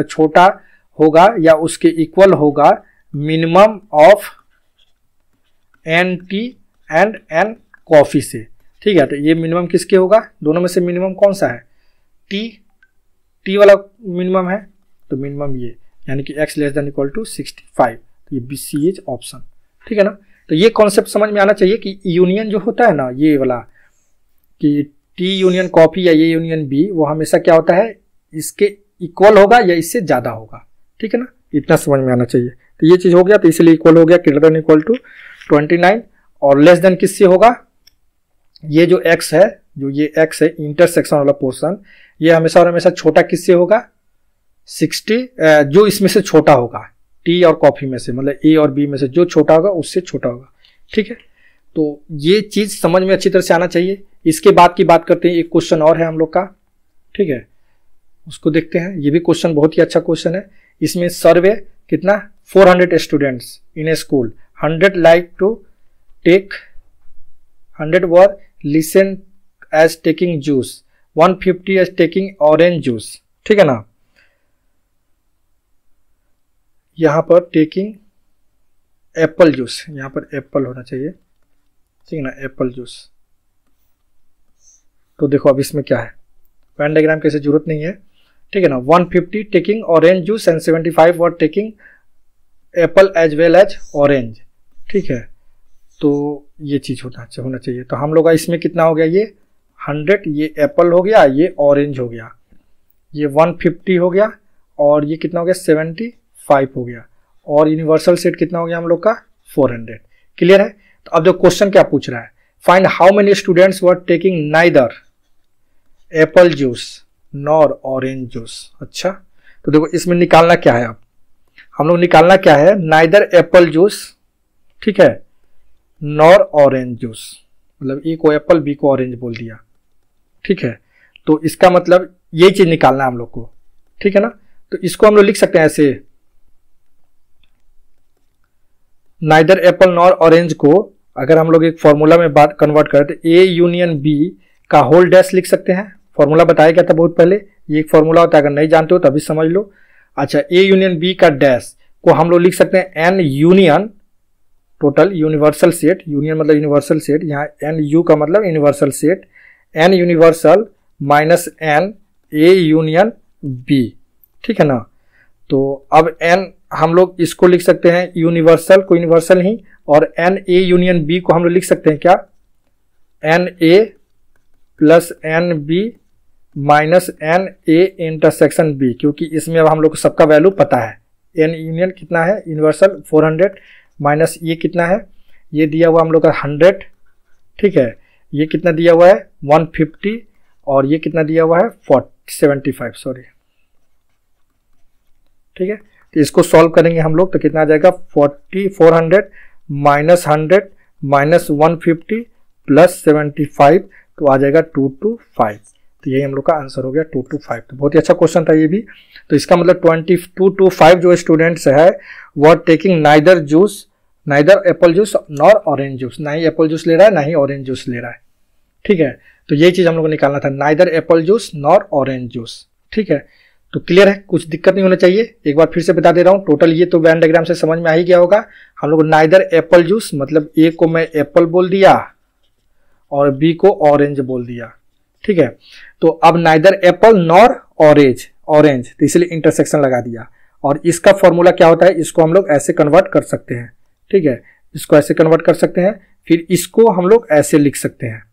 A: छोटा होगा या उसके इक्वल होगा minimum of n tea and n coffee से, ठीक है। तो ये मिनिमम किसके होगा, दोनों में से मिनिमम कौन सा है, टी वाला मिनिमम है, तो मिनिमम ये, यानी कि x less than equal to 65, तो ये बी सी इज ऑप्शन, ठीक है ना। तो ये कॉन्सेप्ट समझ में आना चाहिए कि यूनियन जो होता है ना ये वाला, कि टी यूनियन कॉफी या ये यूनियन बी, वो हमेशा क्या होता है इसके इक्वल होगा या इससे ज्यादा होगा, ठीक है ना, इतना समझ में आना चाहिए। तो ये चीज हो गया, तो इसलिए इक्वल हो गया ग्रेटर देन इक्वल टू 29, और लेस देन किससे होगा, ये जो x है, जो ये x है इंटरसेक्शन वाला पोर्शन, ये हमेशा और हमेशा छोटा किससे होगा 60, जो इसमें से छोटा होगा टी और कॉफी में से, मतलब ए और बी में से जो छोटा होगा उससे छोटा होगा, ठीक है। तो ये चीज समझ में अच्छी तरह से आना चाहिए। इसके बाद की बात करते हैं, एक क्वेश्चन और है हम लोग का, ठीक है, उसको देखते हैं। ये भी क्वेश्चन बहुत ही अच्छा क्वेश्चन है। इसमें सर्वे कितना 400 students in a school, 100 like to take 100 were listen as taking juice, 150 as taking orange juice, ठीक है ना। यहां पर टेकिंग एप्पल जूस, यहां पर एप्पल होना चाहिए, ठीक है ना, एप्पल जूस। तो देखो अब इसमें क्या है, वेन डायग्राम कैसे जरूरत नहीं है, ठीक है ना। 150 taking orange juice and 75 were taking apple as well as orange, ठीक है। तो ये चीज होना चाहिए। तो हम लोग का इसमें कितना हो गया, ये 100, ये एप्पल हो गया, ये ऑरेंज हो गया, ये 150 हो गया, और ये कितना हो गया 75 हो गया, और यूनिवर्सल सेट कितना हो गया हम लोग का 400। क्लियर है। तो अब जो क्वेश्चन क्या पूछ रहा है, find how many students were taking neither Apple juice nor orange juice. अच्छा तो देखो इसमें निकालना क्या है, अब हम लोग निकालना क्या है, नाइदर एप्पल जूस, ठीक है, नॉर ऑरेंज जूस, मतलब ए को एप्पल बी को ऑरेंज बोल दिया, ठीक है। तो इसका मतलब ये चीज निकालना है हम लोग को, ठीक है ना। तो इसको हम लोग लिख सकते हैं ऐसे, नाइदर एप्पल नॉर ऑरेंज को अगर हम लोग एक फॉर्मूला में बात कन्वर्ट करें तो ए यूनियन बी का होल डैश लिख सकते हैं। फॉर्मूला बताया गया था बहुत पहले, ये एक फॉर्मूला होता है, अगर नहीं जानते हो तभी समझ लो। अच्छा, ए यूनियन बी का डैश को हम लोग लिख सकते हैं n union total universal set, union मतलब यूनिवर्सल सेट, यहाँ एन यू का मतलब universal set, n universal minus n A union B, ठीक है ना। तो अब एन हम लोग इसको लिख सकते हैं यूनिवर्सल को यूनिवर्सल ही, और एन ए यूनियन बी को हम लोग लिख सकते हैं क्या, n A plus n B minus n A intersection B, क्योंकि इसमें अब हम लोग को सबका वैल्यू पता है। एन यूनियन कितना है यूनिवर्सल 400 माइनस ये कितना है, ये दिया हुआ हम लोग का 100, ठीक है, ये कितना दिया हुआ है 150, और ये कितना दिया हुआ है 75 सॉरी, ठीक है। तो इसको सॉल्व करेंगे हम लोग तो कितना आ जाएगा 400 माइनस 100 माइनस 150 प्लस 75, तो आ जाएगा 225। तो यही हम लोग का आंसर हो गया 225। तो बहुत ही अच्छा क्वेश्चन था ये भी। तो इसका मतलब 225 जो स्टूडेंट्स है वो taking neither juice, neither Apple juice nor orange juice, ना ही एप्पल जूस ले रहा है ना ही ऑरेंज जूस ले रहा है, ठीक है। तो यही चीज हम लोग को निकालना था, neither Apple juice nor orange juice, ठीक है। तो क्लियर है, कुछ दिक्कत नहीं होना चाहिए। एक बार फिर से बता दे रहा हूँ, टोटल ये तो वेन डायग्राम से समझ में आ ही गया होगा। हम लोग नाइदर एप्पल जूस मतलब ए को मैं एप्पल बोल दिया और बी को ऑरेंज बोल दिया, ठीक है। तो अब neither Apple nor orange, orange तो इसलिए इंटरसेक्शन लगा दिया। और इसका फॉर्मूला क्या होता है, इसको हम लोग ऐसे कन्वर्ट कर सकते हैं, ठीक है, इसको ऐसे कन्वर्ट कर सकते हैं, फिर इसको हम लोग ऐसे लिख सकते हैं,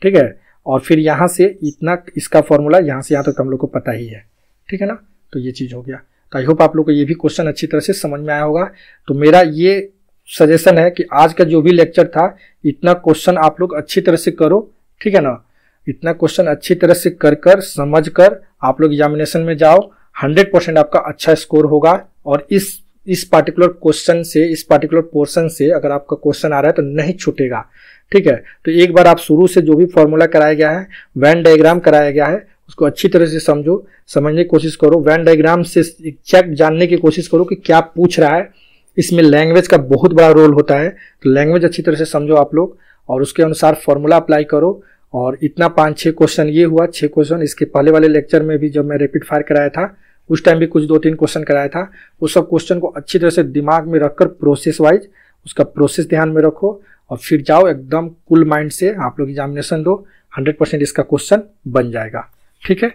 A: ठीक है। और फिर यहाँ से इतना इसका फॉर्मूला यहाँ से यहाँ तक हम लोग को पता ही है, ठीक है ना। तो ये चीज हो गया। तो आई होप आप लोग को ये भी क्वेश्चन अच्छी तरह से समझ में आया होगा। तो मेरा ये सजेशन है कि आज का जो भी लेक्चर था इतना क्वेश्चन आप लोग अच्छी तरह से करो, ठीक है ना। इतना क्वेश्चन अच्छी तरह से कर समझ कर आप लोग एग्जामिनेशन में जाओ, 100% आपका अच्छा स्कोर होगा। और इस पार्टिकुलर क्वेश्चन से, इस पार्टिकुलर पोर्शन से अगर आपका क्वेश्चन आ रहा है तो नहीं छूटेगा, ठीक है। तो एक बार आप शुरू से जो भी फॉर्मूला कराया गया है, वेन डायग्राम कराया गया है, उसको अच्छी तरह से समझो, समझने की कोशिश करो। वेन डायग्राम से एग्जैक्ट जानने की कोशिश करो कि क्या पूछ रहा है। इसमें लैंग्वेज का बहुत बड़ा रोल होता है, तो लैंग्वेज अच्छी तरह से समझो आप लोग और उसके अनुसार फॉर्मूला अप्लाई करो। और इतना 5-6 क्वेश्चन ये हुआ, 6 क्वेश्चन। इसके पहले वाले लेक्चर में भी जब मैं रैपिड फायर कराया था उस टाइम भी कुछ 2-3 क्वेश्चन कराया था। उस सब क्वेश्चन को अच्छी तरह से दिमाग में रखकर प्रोसेस वाइज उसका प्रोसेस ध्यान में रखो और फिर जाओ एकदम कूल माइंड से आप लोग एग्जामिनेशन दो, 100% इसका क्वेश्चन बन जाएगा, ठीक है।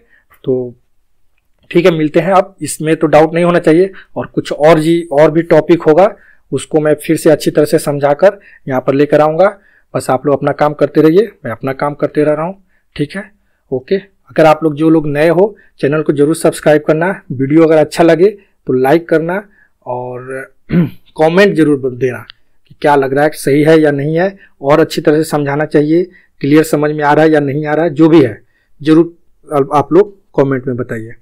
A: तो ठीक है, मिलते हैं। अब इसमें तो डाउट नहीं होना चाहिए। और कुछ और भी टॉपिक होगा उसको मैं फिर से अच्छी तरह से समझाकर यहाँ पर लेकर आऊँगा। बस आप लोग अपना काम करते रहिए, मैं अपना काम करते रह रहा हूँ, ठीक है, ओके। अगर आप लोग जो लोग नए हो चैनल को जरूर सब्सक्राइब करना, वीडियो अगर अच्छा लगे तो लाइक करना और कमेंट जरूर देना कि क्या लग रहा है, सही है या नहीं है, और अच्छी तरह से समझाना चाहिए, क्लियर समझ में आ रहा है या नहीं आ रहा है, जो भी है जरूर आप लोग कमेंट में बताइए,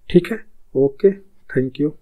A: ठीक है, ओके, थैंक यू।